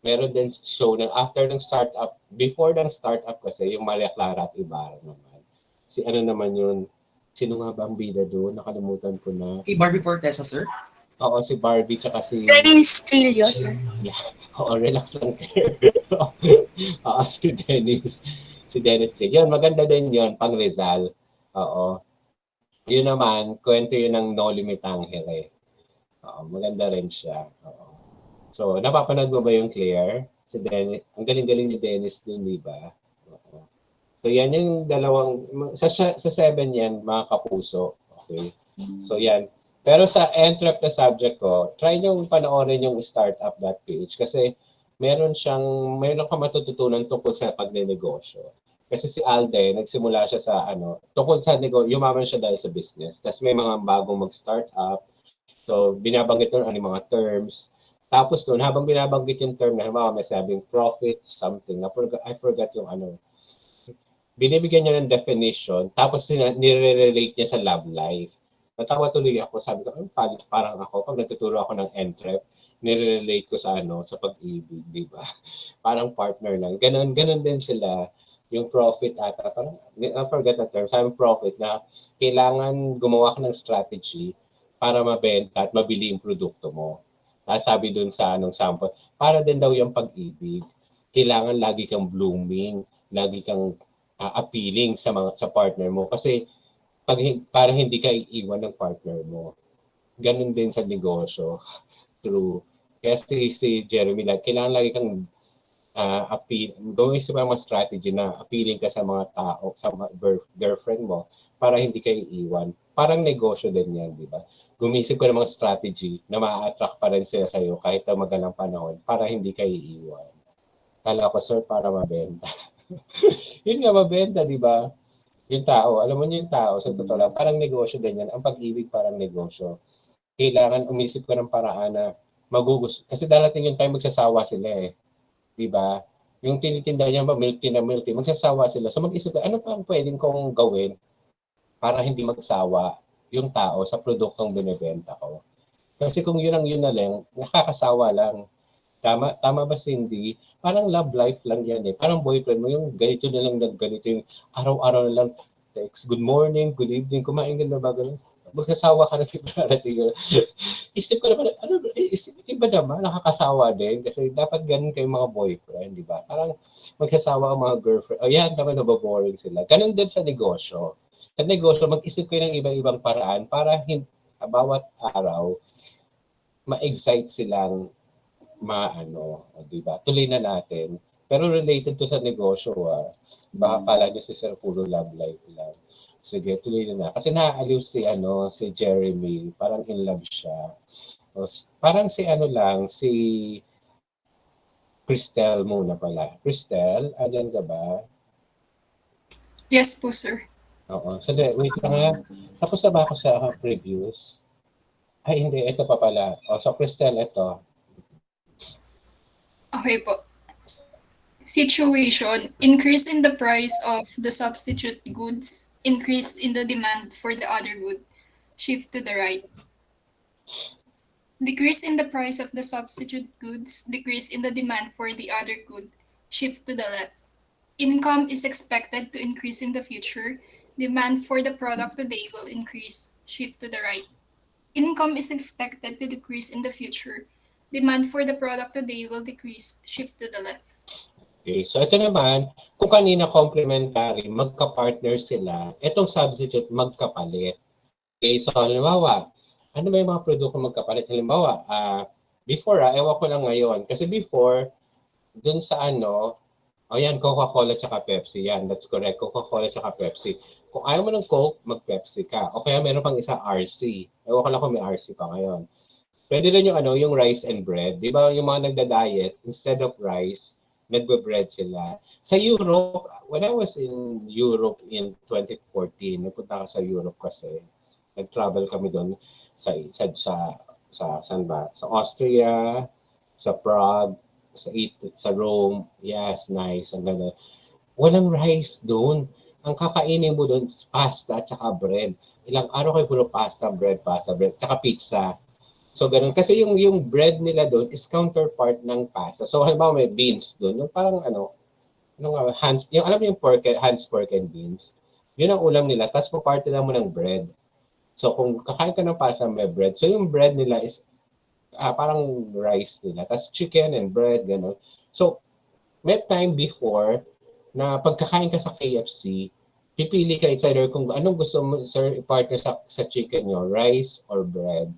Meron din show na after ng startup, before ng startup kasi, yung Maria Clara at Ibarra naman. Si ano naman yun, sino nga ba ang bida doon? Nakalimutan ko na. Kay Barbie Fortesa, sir? Oo, si Barbie tsaka si... Dennis Trillo, sir. Yeah. Oo, relax lang kayo. Oo, si Dennis. Si Dennis Lee. Yun, maganda din yun, pang Rizal. Oo. Yun naman, kwento yun ng No Limit Angel eh. Oo, maganda rin siya. Oo. So, napapanood mo ba yung Claire? Si Dennis, ang galing-galing ni Dennis din, di ba? Oo. So, yan yung dalawang, sa 7 yan, mga kapuso. Okay. So, yan. Pero sa entrep na subject ko, try nyo panoorin yung startup.ph kasi meron ka matututunan tungkol sa pagnenegosyo. Kasi si Alden, nagsimula siya sa tungkol sa negosyo, yumaman siya dahil sa business. Tapos may mga bagong mag-startup. So, binabanggit doon ang mga terms. Tapos doon, habang binabanggit yung term na halimbawa may sabing profit, something, I forgot yung binibigyan niya ng definition, tapos nire-relate niya sa love life. Natawa tuloy ako, sabi ko, parang ako, pag nagtuturo ako ng entrep, nire-relate ko sa sa pag-ibig, di ba? Parang partner lang. Ganon din sila. Yung profit ata, parang, I forgot the term, sabi profit na kailangan gumawa ka ng strategy para mabenta at mabili yung produkto mo. Sabi dun sa sample, para din daw yung pag-ibig. Kailangan lagi kang blooming, lagi kang appealing sa partner mo. Kasi parang hindi ka iiwan ng partner mo. Ganun din sa negosyo. True. Kaya si Jeremy, kailangan lagi kang gawin sa mga strategy na appealing ka sa mga tao, sa mga girlfriend mo para hindi kayo iwan. Parang negosyo din yan, di ba? Gumisip ka ng mga strategy na ma-attract pa rin sila sa'yo kahit na magalang panahon para hindi kayo iwan. Kala ko, sir, para mabenta. Yun nga, mabenta, di ba? Yung tao, alam mo yung tao, sa totoo lang, parang negosyo din yan. Ang pag-ibig parang negosyo. Kailangan umisip ka ng paraan na magugusto. Kasi darating yung time magsasawa sila eh. Di ba? Yung tinitinda niya ba, milk tea na milk tea, magsasawa sila. So mag-isip ka, ano pa ang pwedeng kong gawin para hindi magsawa yung tao sa produktong binibenta ko? Kasi kung yun ang yun na lang, nakakasawa lang. Tama ba, Cindy? Parang love life lang yan eh. Parang boyfriend mo, yung ganito na lang, ganito yung araw-araw na lang, text, good morning, good evening, kumain ka na ba, ganun. Magsasawa ka na si parating. Isip ko naman, iba naman, nakakasawa din. Kasi dapat ganun kayong mga boyfriend, di ba? Parang magsasawa ang mga girlfriend. O yan, naman nababoring sila. Ganun din sa negosyo. Sa negosyo, mag-isip kayo ng iba-ibang paraan para bawat araw, ma-excite silang di ba? Tuloy na natin. Pero related to sa negosyo, baka kala nyo si Sir puro love life lang. Sige, tuloy na. Kasi naaaliw si Jeremy, parang in love siya. Parang si Cristel muna pala. Cristel, andyan ka ba? Yes po, sir. Oo. So, wait lang ha. Tapos na ba ako sa previews? Ay, hindi. Ito pa pala. So, Cristel, ito. Okay po. Situation, increase in the price of the substitute goods, increase in the demand for the other good, shift to the right. Decrease in the price of the substitute goods, decrease in the demand for the other good, shift to the left. Income is expected to increase in the future, demand for the product today will increase, shift to the right. Income is expected to decrease in the future, demand for the product today will decrease, shift to the left. Okay, so ito naman, kung kanina complementary, magka-partner sila, itong substitute magkapalit. Okay, so halimbawa, ano ba yung mga produkto magkapalit? Halimbawa, before, ewan ko lang ngayon, kasi before, dun sa yan, Coca-Cola tsaka Pepsi, yan, that's correct, Coca-Cola tsaka Pepsi. Kung ayaw mo ng Coke, mag-Pepsi ka. O kaya meron pang isa RC. Ewan ko lang kung may RC pa ngayon. Pwede rin yung rice and bread. Di ba yung mga nagda-diet, instead of rice, nagbe-bread sila. Sa Europe, when I was in Europe in 2014, nagpunta ako sa Europe kasi nag-travel kami doon saan ba? Sa Austria, sa Prague, sa Rome. Yes, nice. Ang ganda. Walang rice doon. Ang kakainin mo doon, pasta at saka bread. Ilang araw kayo puro pasta, bread, tsaka pizza. So, ganun. Kasi yung bread nila doon is counterpart ng pasta. So, halimbawa may beans doon. Yung parang alam mo yung Hans pork and beans. Yun ang ulam nila. Tapos paparte lang mo ng bread. So, kung kakain ka ng pasta, may bread. So, yung bread nila is parang rice nila. Tapos chicken and bread, gano'n. So, may time before na pagkakain ka sa KFC, pipili ka, it's either kung anong gusto mo, sir, partner sa chicken nyo, rice or bread.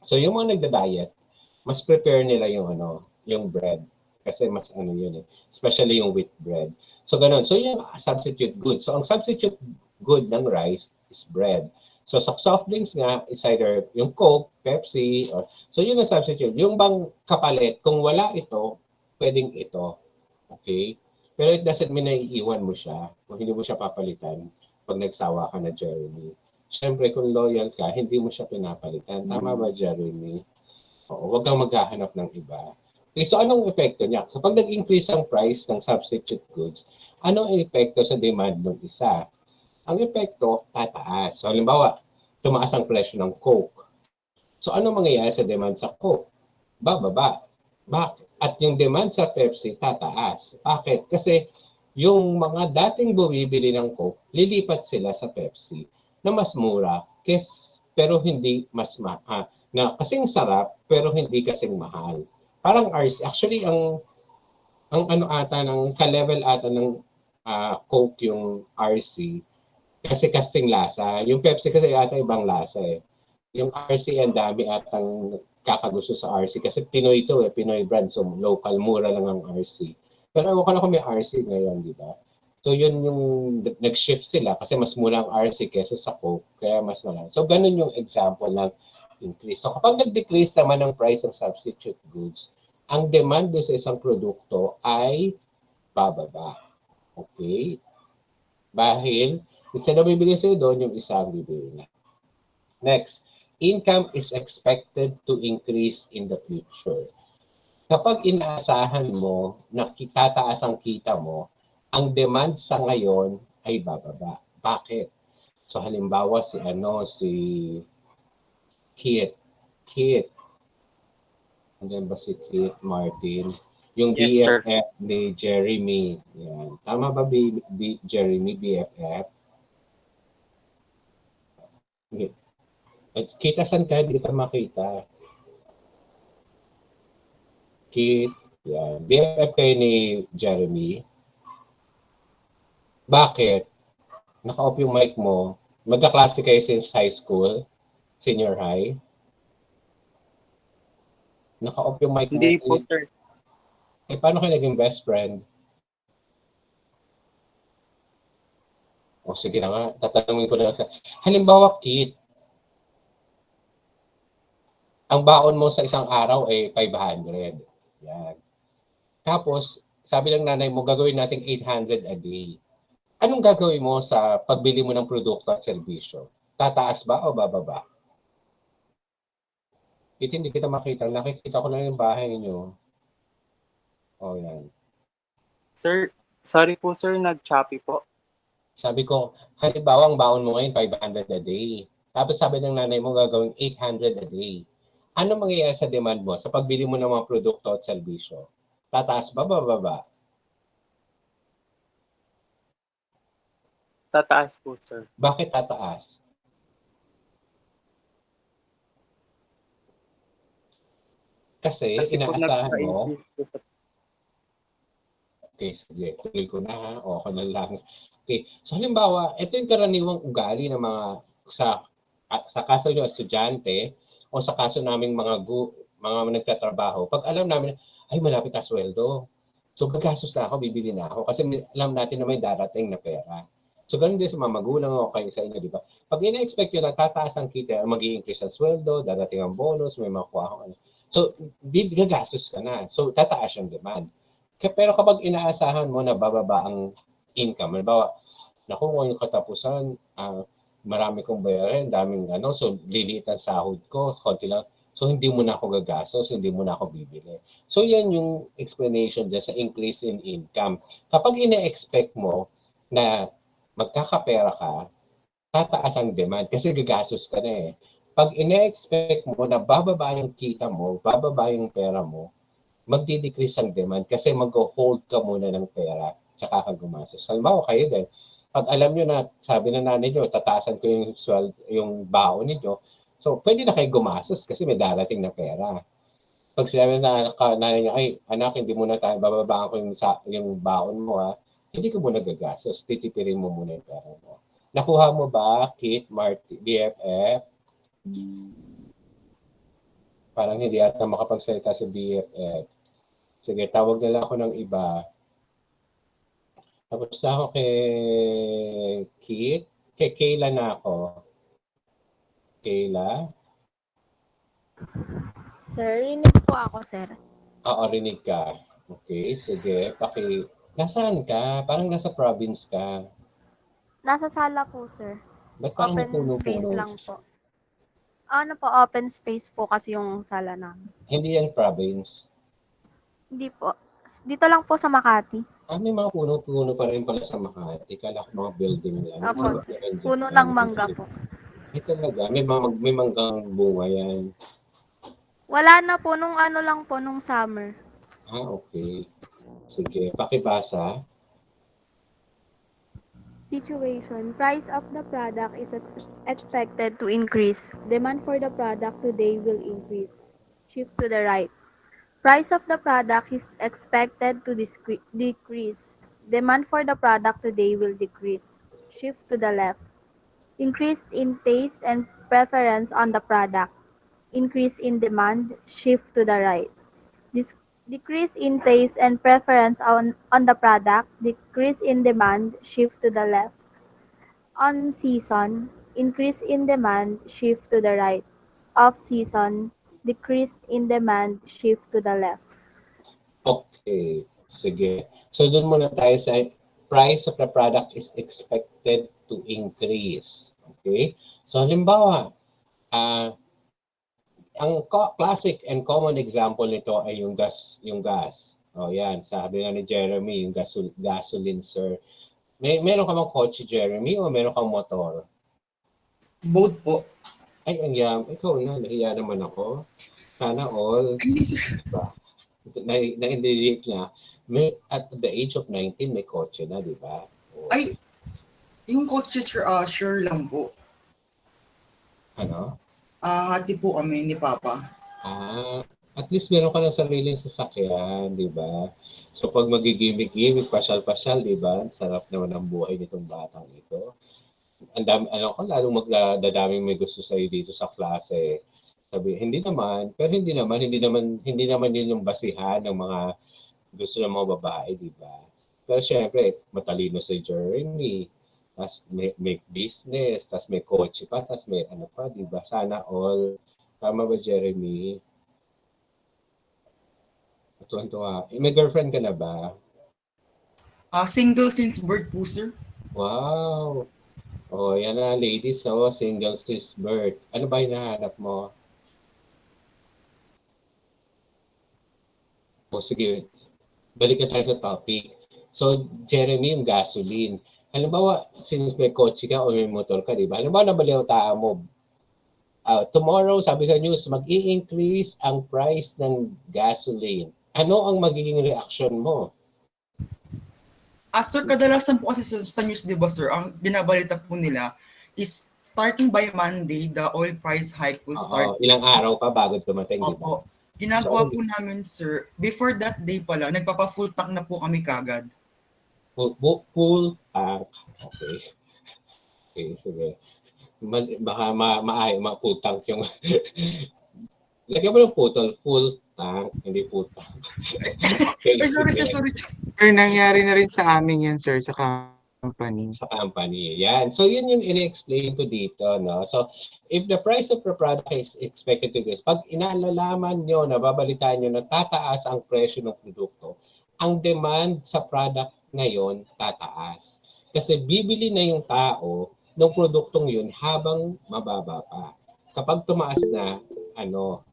So, yung mga nagda-diet, mas prepare nila yung bread. Kasi mas yun eh. Especially yung wheat bread. So, ganun. So, yung substitute good. So, ang substitute good ng rice is bread. So, sa soft drinks nga, it's either yung Coke, Pepsi, so yun ang substitute. Yung bang kapalit, kung wala ito, pwedeng ito. Okay? Pero it doesn't mean na iiwan mo siya kung hindi mo siya papalitan pag nagsawa ka na, Jeremy. Siyempre, kung loyal ka, hindi mo siya pinapalitan. Tama ba, Jeremy? Oo, huwag kang maghahanap ng iba. Okay, so anong epekto niya? Kapag nag-increase ang price ng substitute goods, anong epekto sa demand ng isa? Ang epekto, tataas. So, halimbawa, tumaas ang presyo ng Coke. So, ano mangyayari sa demand sa Coke? Bababa. Bakit? At yung demand sa Pepsi, tataas. Bakit? Kasi yung mga dating bumibili ng Coke, lilipat sila sa Pepsi na mas mura, pero hindi mas na kasing sarap, pero hindi kasing mahal. Parang RC. Actually, ang ka-level ata ng Coke yung RC, kasi kasing lasa. Yung Pepsi kasi ata ibang lasa eh. Yung RC, ang dami atang kakagusto sa RC. Kasi Pinoy ito eh, Pinoy brand. So local, mura lang ang RC. Pero ewan ko na kung may RC ngayon, di ba? So yun yung nag-shift sila kasi mas mura ang RC kesa sa Coke, kaya mas malaki. So ganun yung example ng increase. So kapag nag-decrease naman ang price ng substitute goods, ang demand doon sa isang produkto ay bababa. Okay? Dahil, instead na bibili sa'yo doon, yung isa ang bibili na. Next, income is expected to increase in the future. Kapag inaasahan mo na tataas ang kita mo, ang demand sa ngayon ay bababa. Bakit? So halimbawa si Kit. Kit. Andiyan ba si Kit Martin? Yung Yes, sir. BFF ni Jeremy. Yan. Tama ba Jeremy, BFF? Okay. Kita saan ka? Hindi kita makita. Kit. Yan. BFF kayo ni Jeremy. Bakit? Naka-off yung mic mo. Magkaklase kayo since high school? Senior high? Naka-off yung mic mo. Hindi po, sir. Eh, paano kayo naging best friend? O sige na nga, tatanungin ko na lang sa... Halimbawa, Kit, ang baon mo sa isang araw ay 500. Yan. Tapos, sabi ng nanay mo, gagawin natin 800 a day. Anong gagawin mo sa pagbili mo ng produkto at serbisyo? Tataas ba o bababa? Kit, hindi kita makita. Nakikita ko lang yung bahay niyo. O yan. Sir, sorry po, sir. Nag-choppy po. Sabi ko, halimbawa ang baon mo ngayon 500 a day. Tapos sabi ng nanay mo gagawin 800 a day. Ano mangyayari sa demand mo sa pagbili mo ng mga produkto at serbisyo? Tataas ba bababa? Tataas po, sir. Bakit tataas? Kasi Kasi po inaasahan mo, nagpa-increase po sa... okay, sige, tuloy ko na ha, o ako na lang. Okay, so halimbawa, ito yung karaniwang ugali ng mga sa kaso nyo estudyante o sa kaso naming mga nagtatrabaho. Pag alam namin, ay malapit na sweldo. So gagastos na ako, bibili na ako kasi alam natin na may darating na pera. So ganun din sa mga magulang o kayo sa inyo, di ba? Pag ina-expect nyo na tataas ang kita, mag-i-increase ang sweldo, darating ang bonus, may makuha ako. So gagastos ka na. So tataas yung demand. Pero kapag inaasahan mo na bababa ang income, halimbawa, naku, ngayong katapusan, marami kong bayarin, daming so liliit ang sahod ko, konti lang. So hindi mo na ako gagastos, hindi mo na ako bibili. So yan yung explanation dyan sa increase in income. Kapag ina-expect mo na magkakapera ka, tataas ang demand kasi gagastos ka na eh. Pag ina-expect mo na bababa yung kita mo, bababa yung pera mo, magdi-decrease ang demand kasi mag-hold ka muna ng pera tsaka ka gumastos. Halimbawa kayo din, pag alam nyo na, sabi na nanay nyo, tataasan ko yung baon ninyo, so pwede na kayo gumastos kasi may darating na pera. Pag sinabi na nanay nyo, ay anak, hindi muna tayo, bababaan ko yung baon mo ha, hindi ko muna gagastos, titipirin mo muna yung pera mo. Nakuha mo ba, Kit, Marty, BFF? Parang hindi ata makapagsalita sa BFF. Sige, tawag na lang ako ng iba. Tapos ako kay Kit. Kay Kayla na ako. Kayla? Sir, rinig po ako, sir. Oo, rinig ka. Okay, sige. Nasaan ka? Parang nasa province ka. Nasa sala po, sir. Ba't parang Open puno-puno? space lang po. Ano po, open space po kasi yung sala namin. Hindi yan province. Hindi po. Dito lang po sa Makati. May mga puno-puno pa rin pala sa Makati. Kala ko mga building lang. Opo, puno ng mangga po. Talaga, may manggang bunga yan. Wala na po nung ano lang po, nung summer. Okay. Sige, pakibasa. Situation. Price of the product is expected to increase. Demand for the product today will increase. Shift to the right. Price of the product is expected to decrease. Demand for the product today will decrease. Shift to the left. Increase in taste and preference on the product. Increase in demand. Shift to the right. Decrease in taste and preference on the product, decrease in demand, shift to the left. On season, increase in demand, shift to the right. Off season, decrease in demand, shift to the left. Okay, sige. So doon muna tayo sa price of the product is expected to increase. Okay? So halimbawa, ang classic and common example nito ay yung gas. Oh, yan. Sabi nga ni Jeremy, yung gasoline, sir. Meron ka bang kotse, Jeremy, o meron kang motor? Both po. Ay, ang ikaw na, nahiya naman ako. Sana all. Diba? Na-indirect niya. At the age of 19, may kotse na, di ba? Ay, yung kotse, sir, sure lang po. Ano? Hati po kami ni Papa. At least meron ka ng sariling sasakyan, di ba? So pag magigimik-gimik, pasyal-pasyal, di ba? Sarap naman ang buhay nitong batang ito. Ang dami, lalong magdadaming may gusto sa iyo dito sa klase. Sabi, hindi naman yun yung basihan ng mga gusto ng mga babae, di ba? Pero syempre, matalino si Jeremy. Tapos may business, tapos may kotse pa, tapos may ano pa, di ba? Sana all. Tama ba, Jeremy? Tuwan-tuwa. May girlfriend ka na ba? Single since birth po, sir. Wow! Oh, yan na, ladies. So, single since birth. Ano ba hinahanap mo? O, sige. Balik na tayo sa topic. So, Jeremy, yung gasoline. Halimbawa, since may kotse ka o may motor ka, di ba? Halimbawa, nabaliwtaan mo. Tomorrow, sabi sa news, mag-i-increase ang price ng gasoline. Ano ang magiging reaction mo? Sir, kadalasan po kasi sa news, di ba, sir, ang binabalita po nila is starting by Monday, the oil price hike will start. Ilang araw pa bago dumating, di ba? Ginagawa po namin, sir, before that day pala, nagpapa-full tank na po kami kagad. Full tank. Okay. Okay, sige. Baka ma-full tank yung... Lagyan mo ng full tank, hindi full tank. Okay, sorry. Sir, nangyari na rin sa amin yan, sir, sa company. Sa company. Yan. So, yun yung in-explain ko dito. No? So, if the price of the product is expected to increase, pag inalalaman nyo, nababalitaan nyo na tataas ang presyo ng produkto, ang demand sa product ngayon tataas. Kasi bibili na yung tao ng produktong yun habang mababa pa. Kapag tumaas na,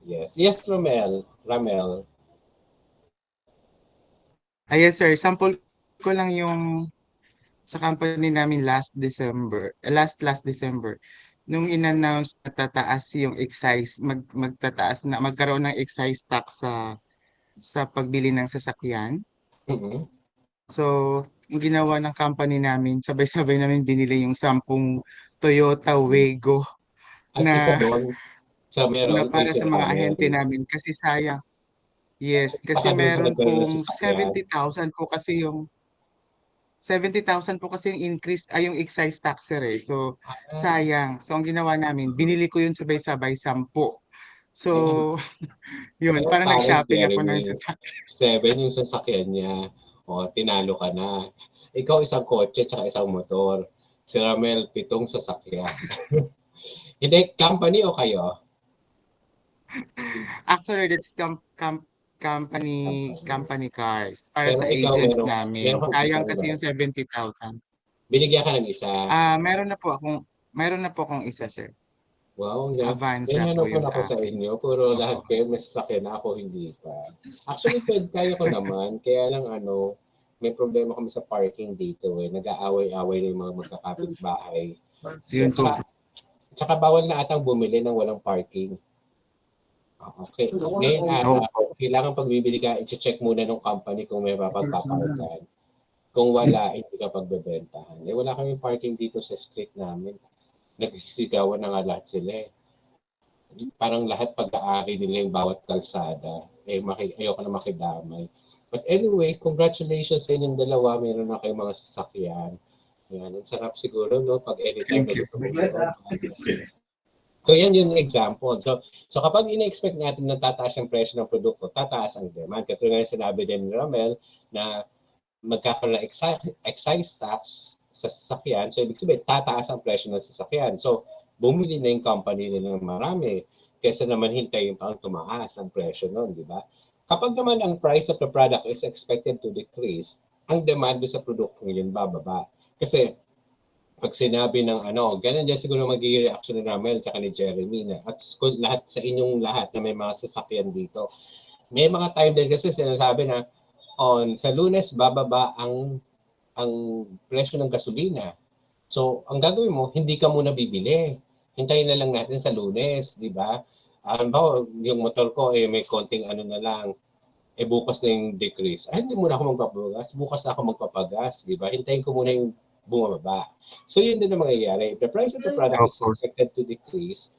yes, Ramel. Yes, sir. Sample ko lang yung sa company namin last December. Nung in-announce na tataas yung excise, magkaroon ng excise tax sa pagbili ng sasakyan. Mm-hmm. So, yung ginawa ng company namin, sabay-sabay namin binili yung 10 Toyota Wego na para sa mga ahente namin kasi sayang. Yes, kasi meron pong 70,000 po kasi yung 70,000 po kasi yung increase yung excise tax, sir, eh. So, sayang. So, ang ginawa namin, binili ko yun sabay-sabay 10. So, yun, parang nag-shopping ako ng sasakyan. 7 yung sasakyan niya. O, tinalo ka na. Ikaw isang kotse tsaka isang motor. Si Ramel, 7 sasakyan. Hindi, company o kayo? Actually, that's company cars para Pero sa ikaw, agents namin. Sayang kasi yung 70,000. Binigyan ka ng isa? Meron na po akong isa, sir. Wow, Avanza po yung ako sa inyo. Puro lahat kayo may sasakyan na ako, hindi pa. Actually, kaya ko naman. Kaya lang may problema kami sa parking dito. Nag-aaway-aaway na yung mga magkakapit-bahay. Tsaka bawal na atang bumili ng walang parking. Okay. Ngayon, kailangan pagbibili ka, i-check muna ng company kung may mapagpaparkan. Kung wala, hindi ka pagbebentahan. Wala kami parking dito sa street namin. Nagsisigawan na nga lahat sila. Parang lahat pag-aari nila yung bawat kalsada. Ayoko na makidamay. But anyway, congratulations sa inyong dalawa. Meron na kayong mga sasakyan. Yan, ang sarap siguro, no? Pag anytime na gusto mo. So yan yung example. So kapag ina-expect natin na tataas yung presyo ng produkto, tataas ang demand. Katulad nga sinabi din ni Ramel na magkakaroon ng excise tax sa sasakyan. So ibig sabihin, tataas ang presyo ng sasakyan. So bumili na yung company nila ng marami kaysa naman hintayin pang tumaas ang presyo nun, di ba? Kapag naman ang price of the product is expected to decrease, ang demand sa produkto yun bababa. Kasi pag sinabi ng ganun din siguro magiging reaction ni Ramel at ni Jeremy na at lahat sa inyong lahat na may mga sasakyan dito. May mga time din kasi sinasabi na sa Lunes bababa ang presyo ng gasolina. So, ang gagawin mo, hindi ka muna bibili. Hintayin na lang natin sa Lunes, di ba? Yung motor ko may konting na lang, bukas na yung decrease. Hindi muna ako magpapagas. Bukas na ako magpapagas, di ba? Hintayin ko muna yung bumaba. So, yun din ang mangyayari. If the price of the product is expected to decrease,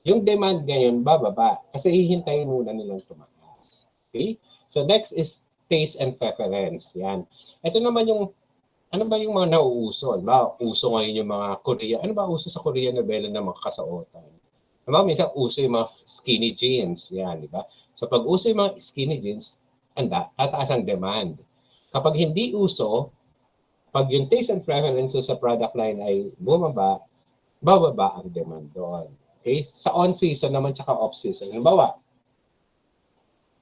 yung demand ngayon bababa kasi hihintayin muna nilang tumaas. Okay? So, next is taste and preference. Yan. Ito naman yung ano ba yung mga nauuso? Uso ngayon yung mga Korea. Ano ba uso sa Korean novela ng mga kasuotan? Minsan uso yung mga skinny jeans. Yan, di ba? So pag uso yung mga skinny jeans, tataas ang demand. Kapag hindi uso, pag yung taste and preferences sa product line ay bumaba, bababa ang demand doon. Okay? Sa on-season naman tsaka off-season. Halimbawa,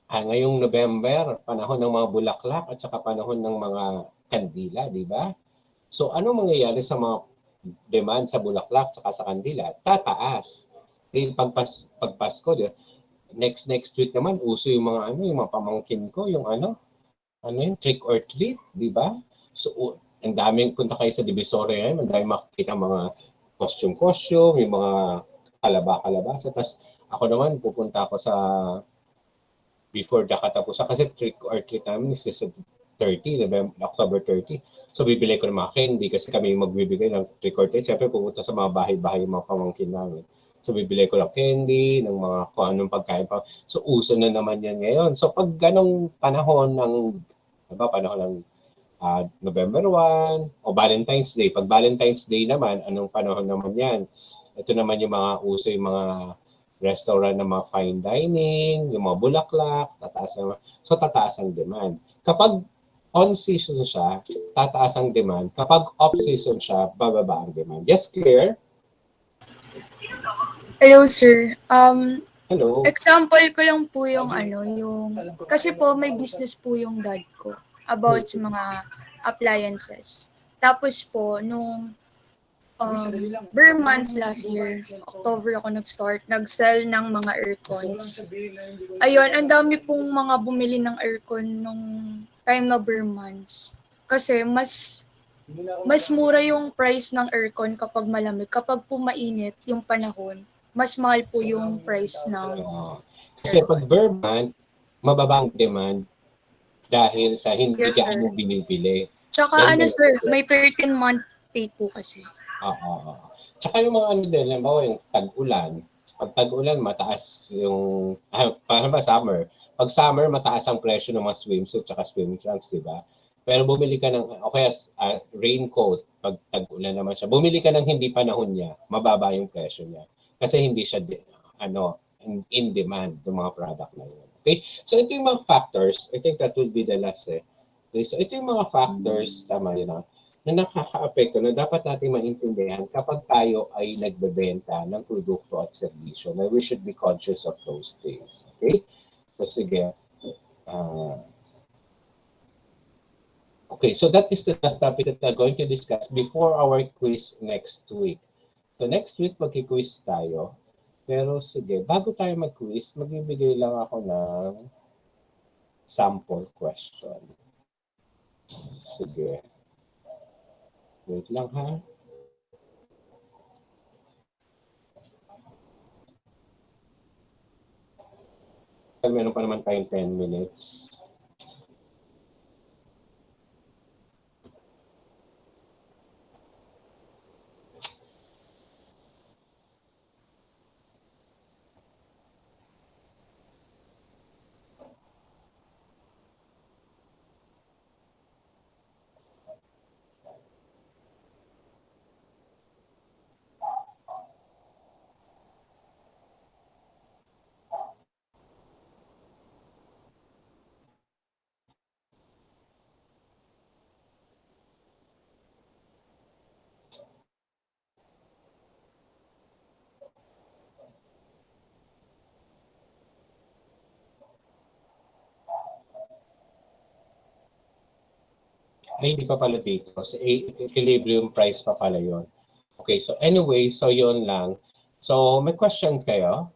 ngayong November, panahon ng mga bulaklak at saka panahon ng mga kandila, di ba? So ano mangyayari sa mga demand sa bulaklak at sa kandila? Tataas. Okay? Pagpasko, di ba? Next week naman, uso yung mga yung mga pamangkin ko, yung yung trick or treat, di ba? So, ang daming punta kayo sa Divisoria ngayon, ang daming makikita mga costume, yung mga kalabasa. Tapos ako naman, pupunta ako sa before the katapusan kasi trick or treat namin is sa 30, October 30. So, bibili ko ng mga candy kasi kami magbibigay ng trick or treat. Siyempre, pupunta sa mga bahay-bahay yung mga pamangkin namin. So, bibili ko ng candy, ng mga kung anong pagkain pa. So, uso na naman yan ngayon. So, pag ganong panahon ng November 1 o Valentine's Day. Pag Valentine's Day naman, anong panahon naman yan? Ito naman yung mga uso, yung mga restaurant ng mga fine dining, yung mga bulaklak, tataas ang demand. Kapag on-season siya, tataas ang demand. Kapag off-season siya, bababa ang demand. Yes, clear? Hello, sir. Hello. Example ko lang po yung kasi po may business po yung dad ko about sa mga appliances. Tapos po, nung bare months last year, October ako nag-sell ng mga aircons. Ayun, ang dami pong mga bumili ng aircon nung time na bare months. Kasi mas mura yung price ng aircon kapag malamig. Kapag po mainit yung panahon, mas mahal po yung price ng Kasi pag bare month, mababa ang demand dahil sa hindi Yes, sir. gaano binibili. Tsaka sir, may 13-month pay po kasi. Tsaka yung mga din, halimbawa yung tag-ulan. Pag tag-ulan, mataas yung, parang ba summer? Pag summer, mataas ang presyo ng mga swimsuit tsaka swimming trunks, di ba? Pero bumili ka ng, raincoat, pag tag-ulan naman siya, bumili ka ng hindi panahon niya, mababa yung presyo niya. Kasi hindi siya, in demand yung mga product na yun. Okay? So ito yung mga factors. I think that will be the last. Okay? So ito yung mga factors, tama yun na nakaka-apekto na dapat natin maintindihan kapag tayo ay nagbebenta ng produkto at serbisyo. Na we should be conscious of those things. Okay? So sige. Okay, so that is the last topic that we're going to discuss before our quiz next week. So next week, magki-quiz tayo. Pero sige, bago tayo mag-quiz, magbibigay lang ako ng sample question. Sige. Wait lang ha. Meron pa naman tayong 10 minutes. Ay, hindi pa pala dito. So, equilibrium price pa pala yun. Okay, so anyway, so yun lang. So, may question kayo?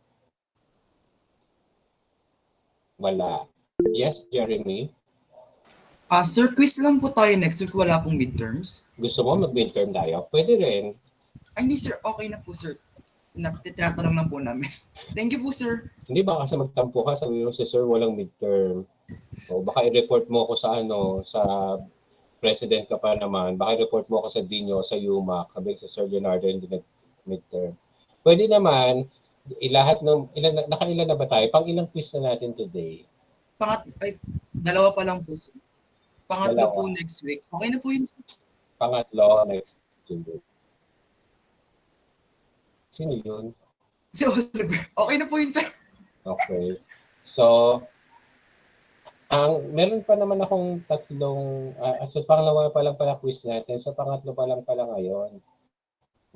Wala. Yes, Jeremy? Sir, quiz lang po tayo next week. Wala pong midterms. Gusto mo mag-midterm tayo? Pwede rin. Ay, hindi sir. Okay na po sir. Tinatanong lang po namin. Thank you po sir. Hindi ba kasi magtampo ka, sabi mo si sir walang midterm. O baka i-report mo ako sa sa president ka pa naman. Baka i-report mo ako sa Dino, sa UMAC, sabi si Sir Leonardo hindi nag-midterm. Pwede naman, nakailan na ba tayo? Pang ilang quiz na natin today? Dalawa pa lang po sir. Pangatlo Dalawa. po next week. Okay na po yun sir. Pangatlo next week. Sino yun? Si Oliver. Okay na po yun sir. Okay. So, meron pa naman akong tatlong, so pangalawa pa lang pala quiz natin. So, pangatlo pa lang pala ngayon.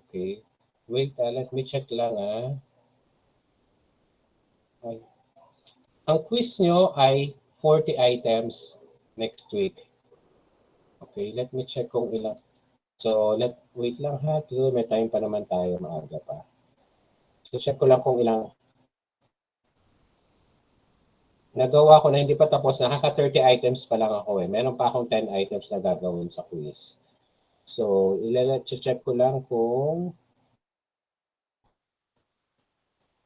Okay. Wait, let me check lang Ay. Ang quiz nyo ay 40 items next week. Okay, let me check kung ilang. So, wait lang ha. May time pa naman tayo, maaga pa. So, check ko lang kung ilang. Nagawa ko na hindi pa tapos. Nakaka 30 items pa lang ako Meron pa akong 10 items na gagawin sa quiz. So, check ko lang kung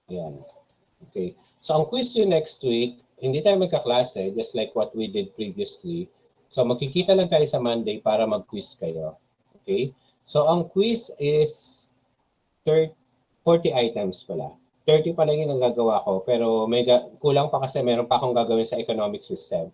yan. Okay. So, ang quiz yun next week, hindi tayo magkaklase, just like what we did previously. So, magkikita lang tayo sa Monday para mag-quiz kayo. Okay? So, ang quiz is 40 items pala. 30 pa lang yun ang gagawa ko, pero kulang pa kasi meron pa akong gagawin sa economic system.